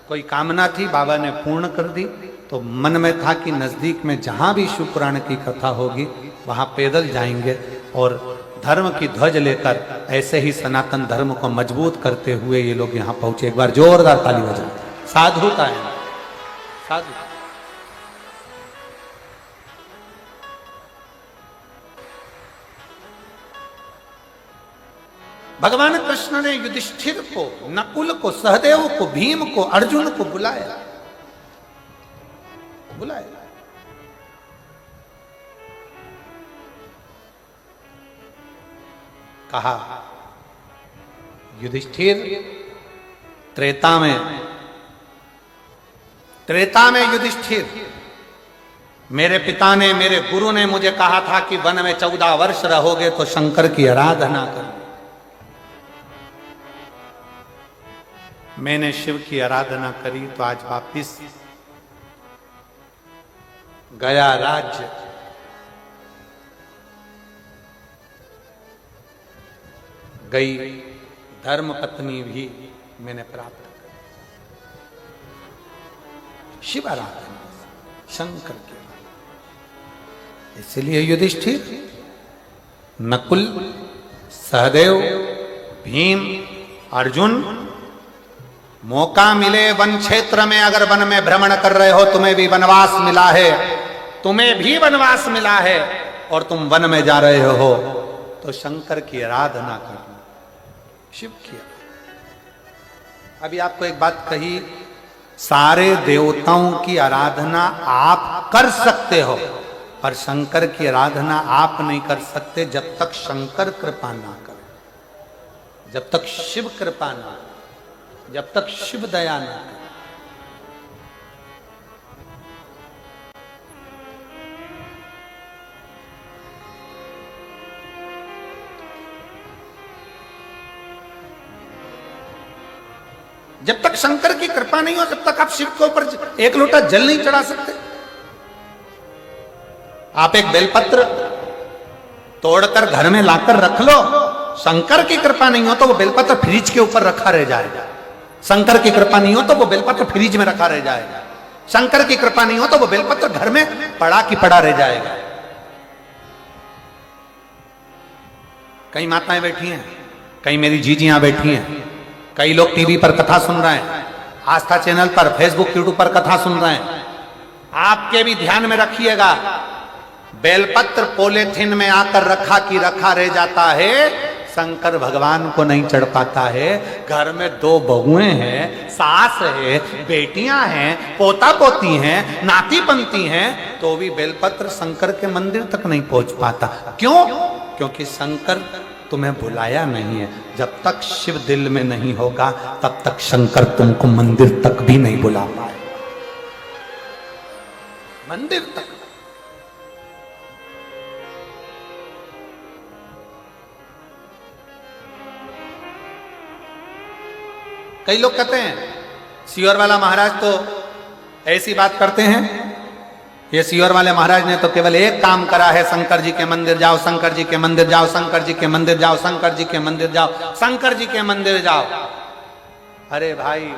कोई कामना थी, बाबा ने पूर्ण कर दी, तो मन में था कि नजदीक में जहां भी शिव पुराण की कथा होगी वहां पैदल जाएंगे और धर्म की ध्वज लेकर ऐसे ही सनातन धर्म को मजबूत करते हुए ये लोग यहां पहुंचे। एक बार जोरदार ताली बजाएं। साधुता है, साधु। भगवान कृष्ण ने युधिष्ठिर को, नकुल को, सहदेव को, भीम को, अर्जुन को बुलाया, बुलाया। कहा युधिष्ठिर, त्रेता में युधिष्ठिर, मेरे पिता ने, मेरे गुरु ने मुझे कहा था कि वन में 14 वर्ष रहोगे तो शंकर की आराधना करो। मैंने शिव की आराधना करी तो आज वापिस गया राज्य, गई धर्म पत्नी भी मैंने प्राप्त कर। शिव आराधना, शंकर की आराधना। इसलिए युधिष्ठिर, नकुल, सहदेव, भीम, अर्जुन, मौका मिले वन क्षेत्र में, अगर वन में भ्रमण कर रहे हो, तुम्हें भी वनवास मिला है, तुम्हें भी वनवास मिला है और तुम वन में जा रहे हो तो शंकर की आराधना करना, शिव की। अभी आपको एक बात कही, सारे देवताओं की आराधना आप कर सकते हो पर शंकर की आराधना आप नहीं कर सकते जब तक शंकर कृपा ना करे, जब तक शिव कृपा ना करे, जब तक शिव दया ना करे। जब तक शंकर की कृपा नहीं हो, जब तक आप शिव के ऊपर एक लोटा जल नहीं चढ़ा सकते। आप एक बेलपत्र तोड़कर घर में लाकर रख लो, शंकर की कृपा नहीं हो तो वो बेलपत्र फ्रिज के ऊपर रखा रह जाएगा, शंकर की कृपा नहीं हो तो वो बेलपत्र फ्रिज में रखा रह जाएगा। शंकर की कृपा नहीं हो तो वो बेलपत्र घर में पड़ा की पड़ा रह जाएगा। कई माताएं बैठी हैं, कई मेरी जीजियां बैठी हैं, कई लोग टीवी पर कथा सुन रहे हैं, आस्था चैनल पर, फेसबुक, यूट्यूब पर कथा सुन रहे हैं। आपके भी ध्यान में रखिएगा, बेलपत्र पॉलीथिन में आकर रखा की रखा रह जाता है, शंकर भगवान को नहीं चढ़ पाता है। घर में 2 बहुएं हैं, सास है, बेटियां हैं, पोता पोती हैं, नाती पंती हैं, तो भी बेलपत्र शंकर के मंदिर तक नहीं पहुंच पाता। क्यों? क्योंकि शंकर तुम्हें बुलाया नहीं है। जब तक शिव दिल में नहीं होगा तब तक शंकर तुमको मंदिर तक भी नहीं बुला पाए। मंदिर तक। कई लोग कहते हैं सीहोर वाला महाराज तो ऐसी बात करते हैं, ये सीहोर वाले महाराज ने तो केवल एक काम करा है, शंकर जी के मंदिर जाओ, शंकर जी के मंदिर जाओ, शंकर जी के मंदिर जाओ, शंकर जी के मंदिर जाओ, शंकर जी के मंदिर जाओ। अरे भाई,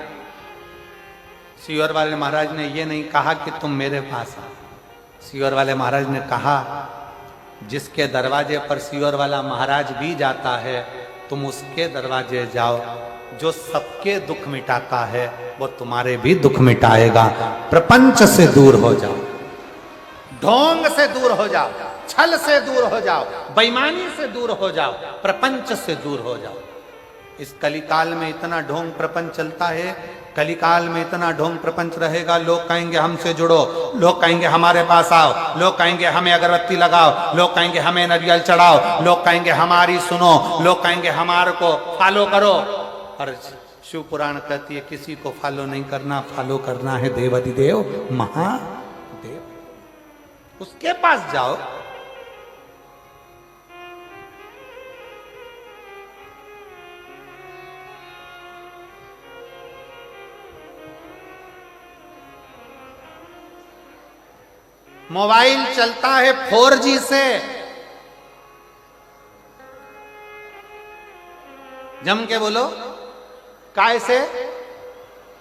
सीहोर वाले महाराज ने ये नहीं कहा कि तुम मेरे पास आओ। सीहोर वाले महाराज ने कहा जिसके दरवाजे पर सीहोर वाला महाराज भी जाता है, तुम उसके दरवाजे जाओ। जो सबके दुख मिटाता है वो तुम्हारे भी दुख मिटाएगा। प्रपंच से दूर हो जाओ, ढोंग से दूर हो जाओ, छल से दूर हो जाओ, बेईमानी से दूर हो जाओ, प्रपंच से दूर हो जाओ। इस कलिकाल में इतना ढोंग प्रपंच चलता है, कलिकाल में इतना ढोंग प्रपंच रहेगा। लोग कहेंगे हमसे जुड़ो, लोग कहेंगे हमारे पास आओ, लोग कहेंगे हमें अगरबत्ती लगाओ, लोग कहेंगे हमें नारियल चढ़ाओ, लोग कहेंगे हमारी सुनो, लोग कहेंगे हमारे को फॉलो करो। और शिव पुराण कहती है किसी को फॉलो नहीं करना, फॉलो करना है देवाधिदेव महादेव, उसके पास जाओ। मोबाइल चलता है 4G से, जम के बोलो, काय से?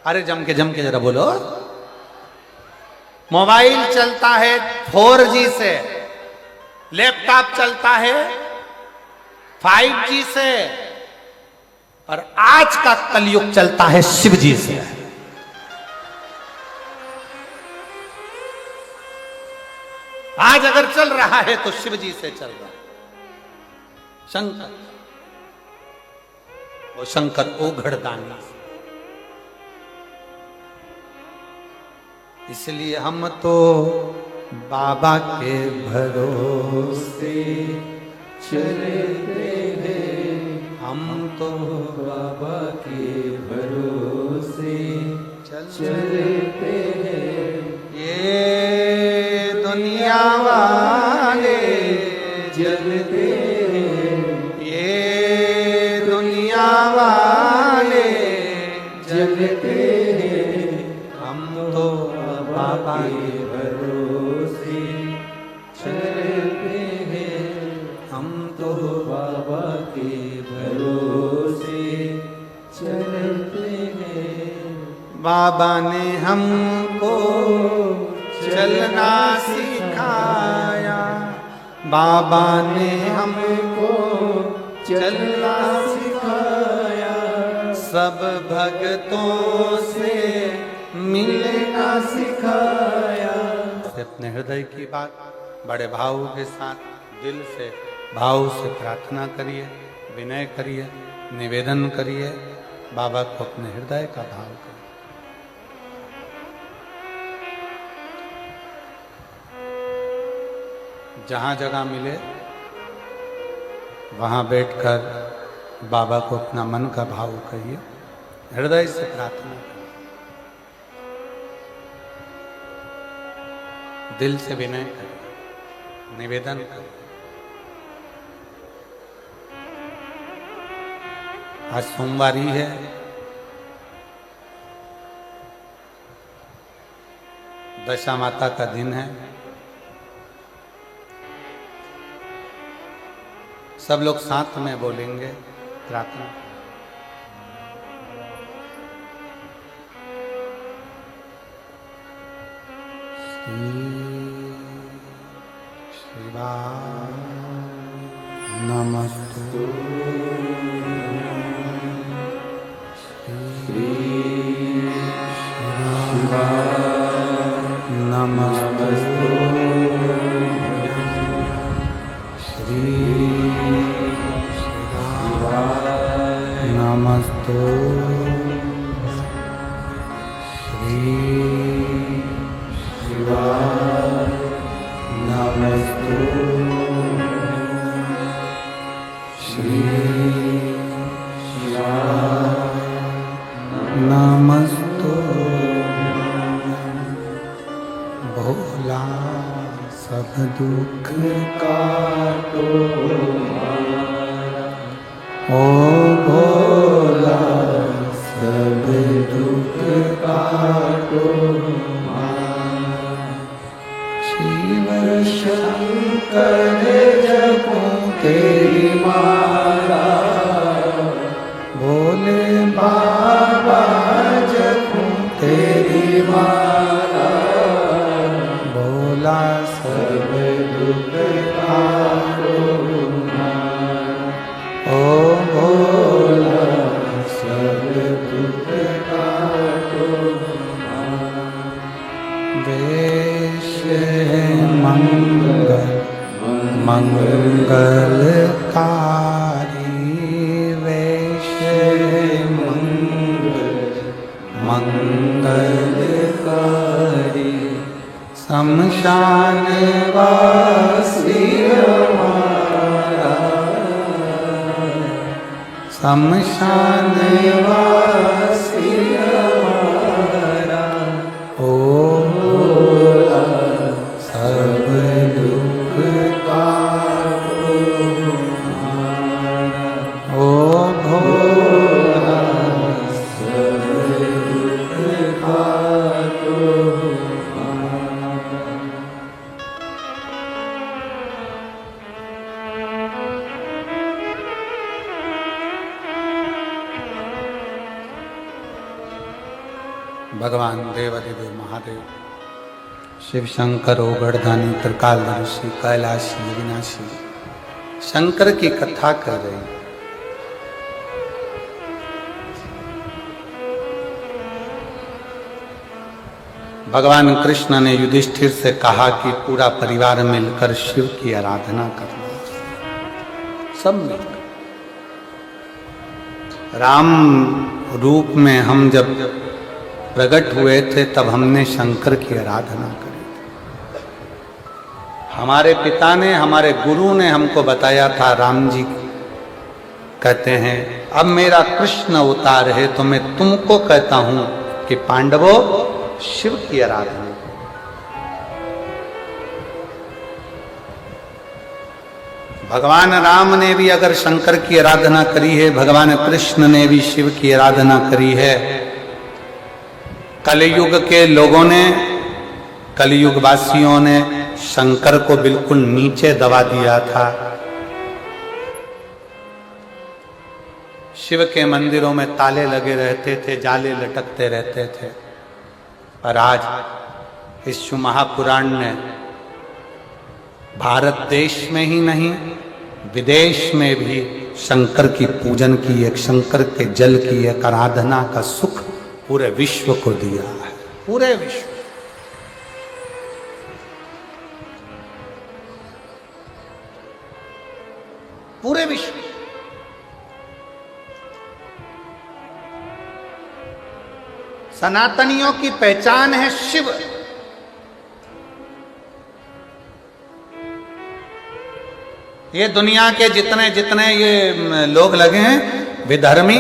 अरे जम के जरा बोलो। मोबाइल चलता है 4G से, लैपटॉप चलता है 5G से, और आज का कलयुग चलता है शिव जी से। आज अगर चल रहा है तो शिव जी से चल रहा है। शंकर, वो शंकर ओघड़दानी। इसलिए हम तो बाबा के भरोसे चलते हैं, हम तो बाबा के भरोसे चलते हैं। ये दुनिया वाले जलते हैं, ये दुनिया वाले जलते हैं। हम तो बाबा के भरोसे चलते हैं, हम तो बाबा के भरोसे चलते हैं। बाबा ने हमको चलना सिखाया, बाबा ने हमको चलना सिखाया, सब भक्तों से मिलना सिखाया। अपने हृदय की बात बड़े भाव के साथ दिल से भाव से प्रार्थना करिए, विनय करिए, निवेदन करिए, बाबा को अपने हृदय का भाव करिए। जहाँ जगह मिले वहाँ बैठकर बाबा को अपना मन का भाव कहिए, हृदय से प्रार्थना करिए, दिल से विनय करिए, निवेदन करिए। आज सोमवार ही है, दशा माता का दिन है। सब लोग साथ में बोलेंगे प्रार्थना। शिवाय नमस्तु श्री शिवाय नमस्तु श्री शिवाय नमस्तु श्री शिवाय नमस्तु श्री शिवाय नमस्तु भोला सब दुख काटो ओ भोला सब दुख काटो शिव शंकर जपो तेरी माला भोले बाबा जपो तेरी माला भोला सब दुख काटो ओ भोला सब दुख काटो वेश मंगल मंगलकारी वेश मंगलकारी शमशान वासी हमारा शमशान वासी हमारा ओ भोला सब दुख काटो ओ भोला सब दुख काटो भगवान देवादिदेव महादेव शिव शंकर ओगढ़धानी त्रिकालदर्शी कैलाशी विनाशी शंकर की कथा कर रही। भगवान कृष्ण ने युधिष्ठिर से कहा कि पूरा परिवार मिलकर शिव की आराधना करना, सब मिलकर। राम रूप में हम जब प्रकट हुए थे तब हमने शंकर की आराधना करी थी। हमारे पिता ने, हमारे गुरु ने हमको बताया था, राम जी कहते हैं अब मेरा कृष्ण अवतार है तो मैं तुमको कहता हूं कि पांडवों शिव की आराधना। भगवान राम ने भी अगर शंकर की आराधना करी है, भगवान कृष्ण ने भी शिव की आराधना करी है। कलयुग के लोगों ने, कलयुग वासियों ने शंकर को बिल्कुल नीचे दबा दिया था। शिव के मंदिरों में ताले लगे रहते थे, जाले लटकते रहते थे। पर आज इस शिव महापुराण ने भारत देश में ही नहीं विदेश में भी शंकर की पूजन की, एक शंकर के जल की एक आराधना का सुख पूरे विश्व को दिया है। पूरे विश्व, पूरे विश्व। सनातनियों की पहचान है शिव। ये दुनिया के जितने जितने ये लोग लगे हैं विधर्मी,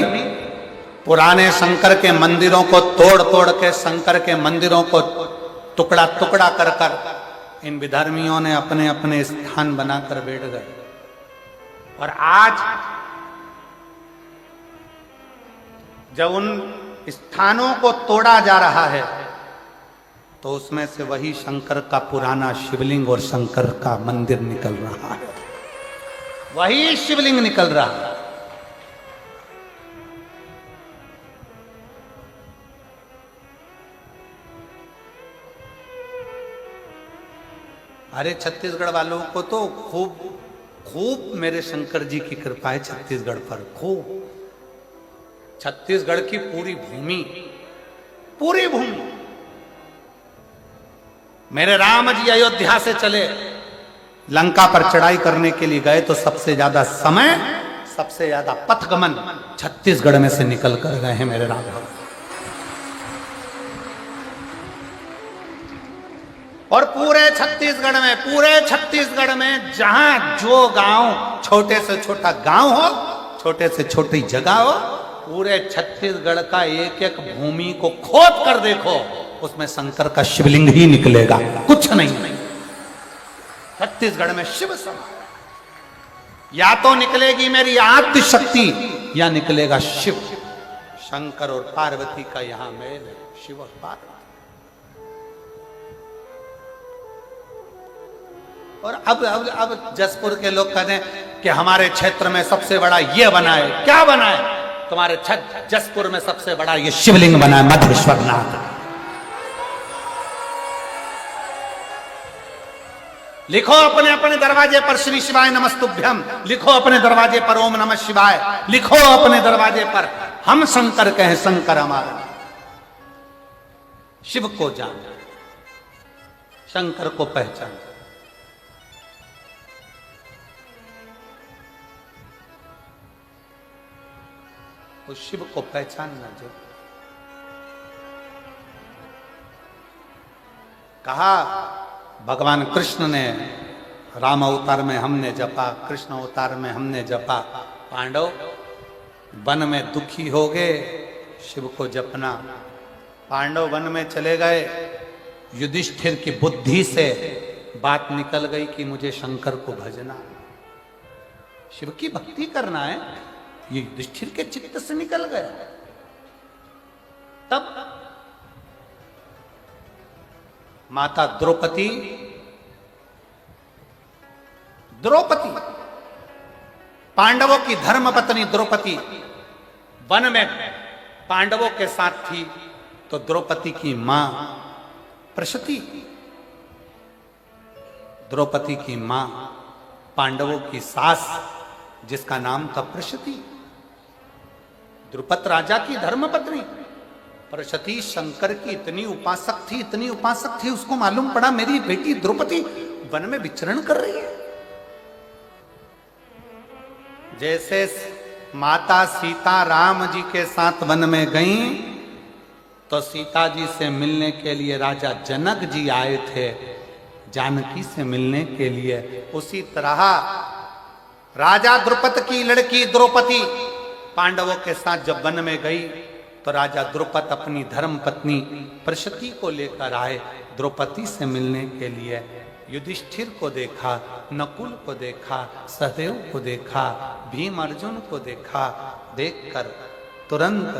पुराने शंकर के मंदिरों को तोड़ तोड़ के, शंकर के मंदिरों को टुकड़ा टुकड़ा कर कर इन विधर्मियों ने अपने अपने स्थान बनाकर बैठ गए। और आज जब उन स्थानों को तोड़ा जा रहा है तो उसमें से वही शंकर का पुराना शिवलिंग और शंकर का मंदिर निकल रहा है, वही शिवलिंग निकल रहा है। अरे छत्तीसगढ़ वालों को तो खूब खूब मेरे शंकर जी की कृपा है छत्तीसगढ़ पर, खूब। छत्तीसगढ़ की पूरी भूमि मेरे राम जी अयोध्या से चले, लंका पर चढ़ाई करने के लिए गए तो सबसे ज्यादा समय, सबसे ज्यादा पथगमन छत्तीसगढ़ में से निकल कर गए हैं मेरे राम। और पूरे छत्तीसगढ़ में जहां जो गांव, छोटे से छोटा गांव हो, छोटे से छोटी जगह हो, पूरे छत्तीसगढ़ का एक एक भूमि को खोद कर देखो, उसमें शंकर का शिवलिंग ही निकलेगा, कुछ नहीं। छत्तीसगढ़ में शिव समा, या तो निकलेगी मेरी आद्य शक्ति या निकलेगा शिव। शंकर और पार्वती का यहां मेल है, शिव और पार्वती। और अब जसपुर के लोग कहते हैं कि हमारे क्षेत्र में सबसे बड़ा ये बना है। क्या बना है? तुम्हारे जसपुर में सबसे बड़ा ये शिवलिंग बना है, मधेश्वर नाथ। लिखो अपने अपने दरवाजे पर श्री शिवाय नमस्तुभ्यम, लिखो अपने दरवाजे पर ओम नमः शिवाय, लिखो अपने दरवाजे पर हम शंकर के हैं, शंकर हमारा। शिव को जान, शंकर को पहचान। उस शिव को पहचानना जो कहा भगवान कृष्ण ने, राम अवतार में हमने जपा, कृष्ण अवतार में हमने जपा। पांडव वन में दुखी हो गए, शिव को जपना। पांडव वन में चले गए, युधिष्ठिर की बुद्धि से बात निकल गई कि मुझे शंकर को भजना, शिव की भक्ति करना है। ये युधिष्ठिर के चित्त से निकल गया। तब माता द्रौपदी पांडवों की धर्म पत्नी द्रौपदी वन में पांडवों के साथ थी, तो द्रौपदी की मां प्रशती, द्रौपदी की मां पांडवों की सास जिसका नाम था प्रशती, द्रुपद राजा की धर्मपत्नी प्रशती शंकर की इतनी उपासक थी, उसको मालूम पड़ा मेरी बेटी द्रौपदी वन में विचरण कर रही है। जैसे माता सीता राम जी के साथ वन में गईं, तो सीता जी से मिलने के लिए राजा जनक जी आए थे, जानकी से मिलने के लिए। उसी तरह राजा द्रुपद की लड़की द्रौपदी पांडवों के साथ जब वन में गई, तो राजा द्रुपद अपनी धर्म पत्नी प्रशती को लेकर आए द्रौपदी से मिलने के लिए। युधिष्ठिर को देखा, नकुल को देखा, सहदेव को देखा, भीम अर्जुन को देखा। देखकर तुरंत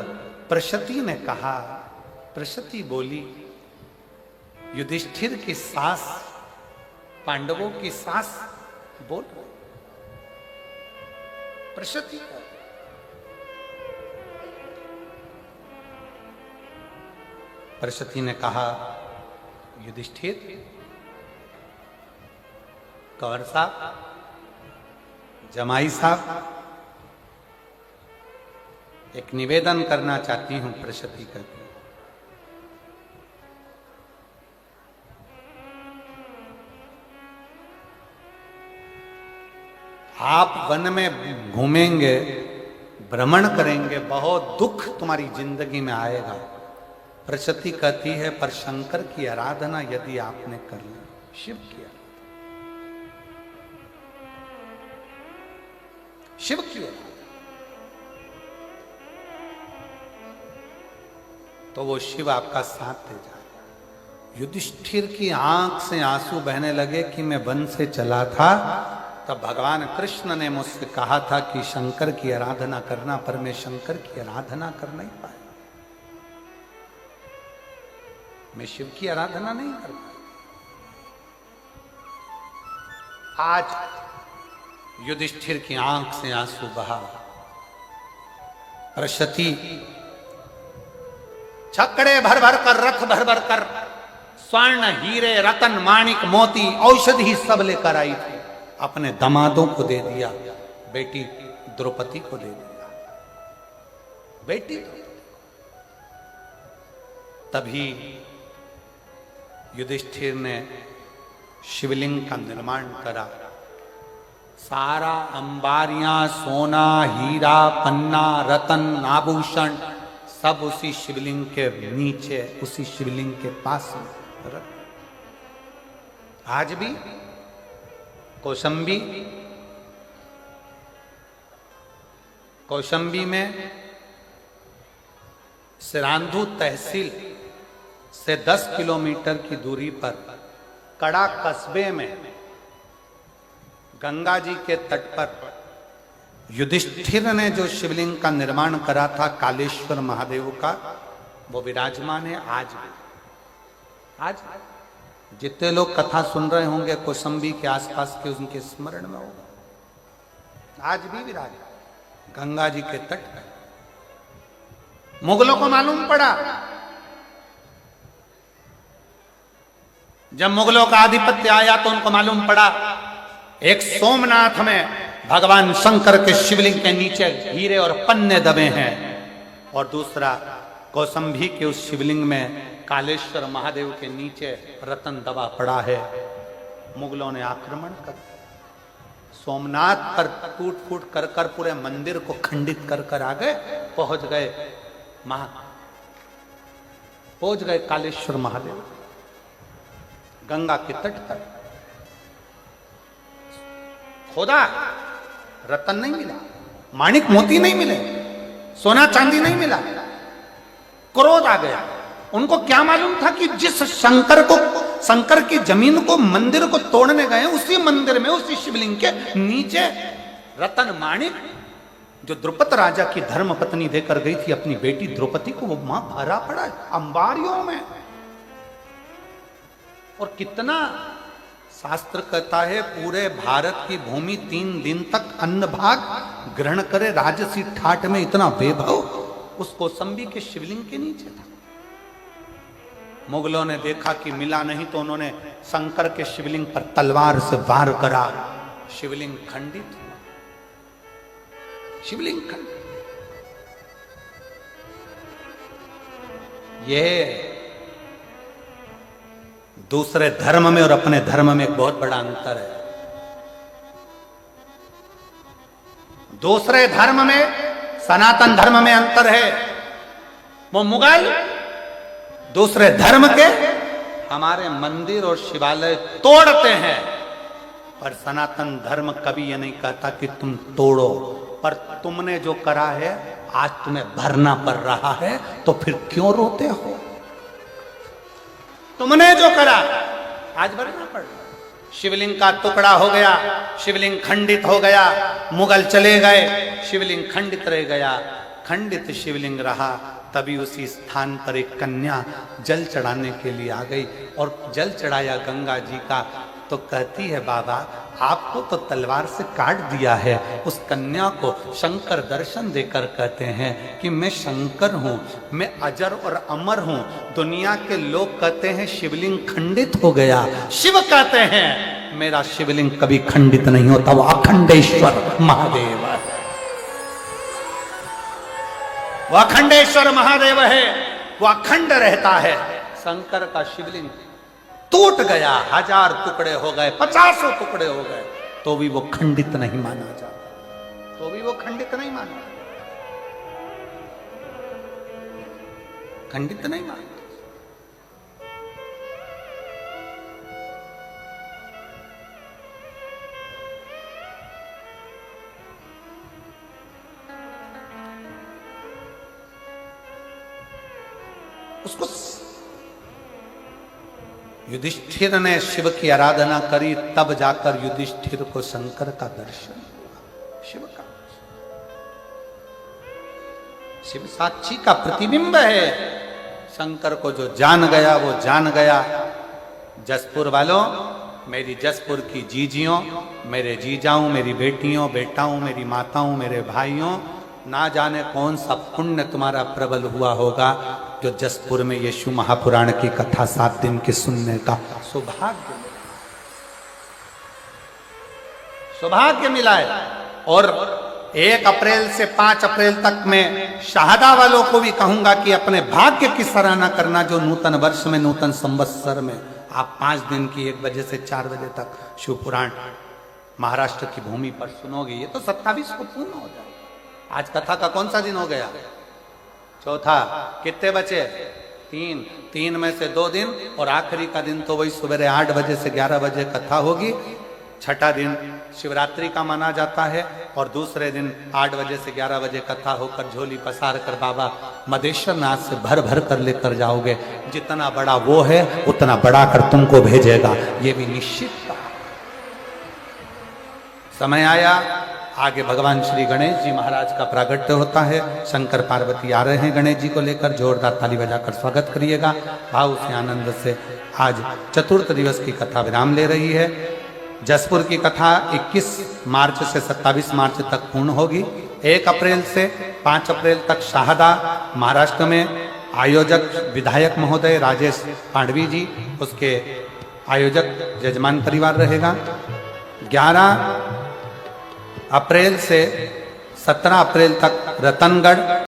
प्रशती ने कहा, प्रशती बोली, युधिष्ठिर की सास, पांडवों की सास बोल। प्रशती प्रशती ने कहा, युधिष्ठिर, कंवर साहब, जमाई साहब, एक निवेदन करना चाहती हूं। प्रशती कहती, आप वन में घूमेंगे, भ्रमण करेंगे, बहुत दुख तुम्हारी जिंदगी में आएगा। प्रशती कहती है, पर शंकर की आराधना यदि आपने कर ली, शिव की तो वो शिव आपका साथ दे जाएगा। युधिष्ठिर की आंख से आंसू बहने लगे कि मैं वन से चला था, तब भगवान कृष्ण ने मुझसे कहा था कि शंकर की आराधना करना, पर मैं शंकर की आराधना कर नहीं पाया, मैं शिव की आराधना नहीं कर पाया। आज युधिष्ठिर की आंख से आंसू बहा। प्रशती छकड़े भर भर कर, रथ भर भर कर स्वर्ण हीरे रतन माणिक मोती औषधि सब लेकर आई थी, अपने दामादों को दे दिया, बेटी द्रौपदी को दे दिया। बेटी तभी युधिष्ठिर ने शिवलिंग का निर्माण करा। सारा अंबारियां, सोना, हीरा, पन्ना, रतन, आभूषण सब उसी शिवलिंग के नीचे, उसी शिवलिंग के पास रख। आज भी कौशंबी में सिरांधु तहसील से 10 किलोमीटर की दूरी पर कड़ा कस्बे में गंगा जी के तट पर युधिष्ठिर ने जो शिवलिंग का निर्माण करा था कालेश्वर महादेव का, वो विराजमान है आज भी। आज जितने लोग कथा सुन रहे होंगे कौशंबी के आसपास के, उनके स्मरण में होगा। आज भी विराज गंगा जी के तट पर। मुगलों को मालूम पड़ा, जब मुगलों का आधिपत्य आया तो उनको मालूम पड़ा एक सोमनाथ में भगवान शंकर के शिवलिंग के नीचे हीरे और पन्ने दबे हैं, और दूसरा कौशंबी के उस शिवलिंग में कालेश्वर महादेव के नीचे रतन दबा पड़ा है। मुगलों ने आक्रमण कर सोमनाथ पर टूट फूट कर कर पूरे मंदिर को खंडित कर कर आ गए, पहुंच गए कालेश्वर महादेव गंगा के तट पर। खोदा, रतन नहीं मिला, माणिक मोती नहीं मिले, सोना चांदी नहीं मिला। क्रोध आ गया। उनको क्या मालूम था कि जिस शंकर की जमीन को, मंदिर को तोड़ने गए, उसी मंदिर में, उसी शिवलिंग के नीचे रतन माणिक जो द्रुपद राजा की धर्म पत्नी देकर गई थी अपनी बेटी द्रौपदी को, वो मां भरा पड़ा है अंबारियों में। और कितना शास्त्र कहता है पूरे भारत की भूमि 3 दिन तक अन्न भाग ग्रहण करे, राजसी ठाट में इतना वैभव उस कौशंबी के शिवलिंग के नीचे था। मुगलों ने देखा कि मिला नहीं तो उन्होंने शंकर के शिवलिंग पर तलवार से वार करा, शिवलिंग खंडित हुआ। शिवलिंग खंडित। यह दूसरे धर्म में और अपने धर्म में एक बहुत बड़ा अंतर है। दूसरे धर्म में, सनातन धर्म में अंतर है। वो मुगल दूसरे धर्म के हमारे मंदिर और शिवालय तोड़ते हैं, पर सनातन धर्म कभी ये नहीं कहता कि तुम तोड़ो, पर तुमने जो करा है आज तुम्हें भरना पड़ रहा है, तो फिर क्यों रोते हो? तुमने जो करा आज भरना पड़ रहा। शिवलिंग का टुकड़ा हो गया, शिवलिंग खंडित हो गया, मुगल चले गए, शिवलिंग खंडित रह गया। खंडित शिवलिंग रहा, तभी उसी स्थान पर एक कन्या जल चढ़ाने के लिए आ गई और जल चढ़ाया गंगा जी का। तो कहती है बाबा आपको तो तलवार से काट दिया है। उस कन्या को शंकर दर्शन देकर कहते हैं कि मैं शंकर हूँ, मैं अजर और अमर हूँ। दुनिया के लोग कहते हैं शिवलिंग खंडित हो गया, शिव कहते हैं मेरा शिवलिंग कभी खंडित नहीं होता, वो अखंडेश्वर महादेव है, वो अखंडेश्वर महादेव है, वो अखंड रहता है। शंकर का शिवलिंग टूट गया, 1000 टुकड़े हो गए, 50 टुकड़े हो गए, तो भी वो खंडित नहीं माना जाता, तो भी वो खंडित नहीं माना, खंडित नहीं माना। उसको युधिष्ठिर ने शिव की आराधना करी, तब जाकर युधिष्ठिर को शंकर का दर्शन हुआ। शिव का, शिव साक्षी का प्रतिबिंब है। शंकर को जो जान गया वो जान गया। जसपुर वालों, मेरी जसपुर की जीजियों, मेरे जीजाओं, मेरी बेटियों, बेटाओं, मेरी माताओं, मेरे भाइयों, ना जाने कौन सा पुण्य तुम्हारा प्रबल हुआ होगा जो जसपुर में यीशु महापुराण की कथा 7 दिन की सुनने का सौभाग्य मिला है। और 1 अप्रैल से 5 अप्रैल तक मैं शहादा वालों को भी कहूंगा कि अपने भाग्य की सराहना करना, जो नूतन वर्ष में, नूतन संवत्सर में आप 5 दिन की 1 बजे से 4 बजे तक शिव पुराण महाराष्ट्र की भूमि पर सुनोगे। ये तो 27 को पूर्ण हो जाए। आज कथा का कौन सा दिन हो गया? चौथा। कितने बचे? 3 में से 2 दिन और आखिरी का दिन तो वही सवेरे 8 बजे से 11 बजे कथा होगी। छठा दिन शिवरात्रि का माना जाता है और दूसरे दिन 8 बजे से 11 बजे कथा होकर झोली पसार कर बाबा मदेश्वर नाथ से भर भर कर लेकर जाओगे। जितना बड़ा वो है उतना बड़ा कर तुमको भेजेगा, ये भी निश्चित था। समय आया, आगे भगवान श्री गणेश जी महाराज का प्रागट्य होता है। शंकर पार्वती आ रहे हैं गणेश जी को लेकर। जोरदार ताली बजाकर स्वागत करिएगा। भाव से, आनंद से आज चतुर्थ दिवस की कथा विराम ले रही है। जसपुर की कथा 21 मार्च से 27 मार्च तक पूर्ण होगी। 1 अप्रैल से 5 अप्रैल तक शाहदा महाराष्ट्र में आयोजक विधायक महोदय राजेश पांडवी जी, उसके आयोजक यजमान परिवार रहेगा। 11 अप्रैल से 17 अप्रैल तक रतनगढ़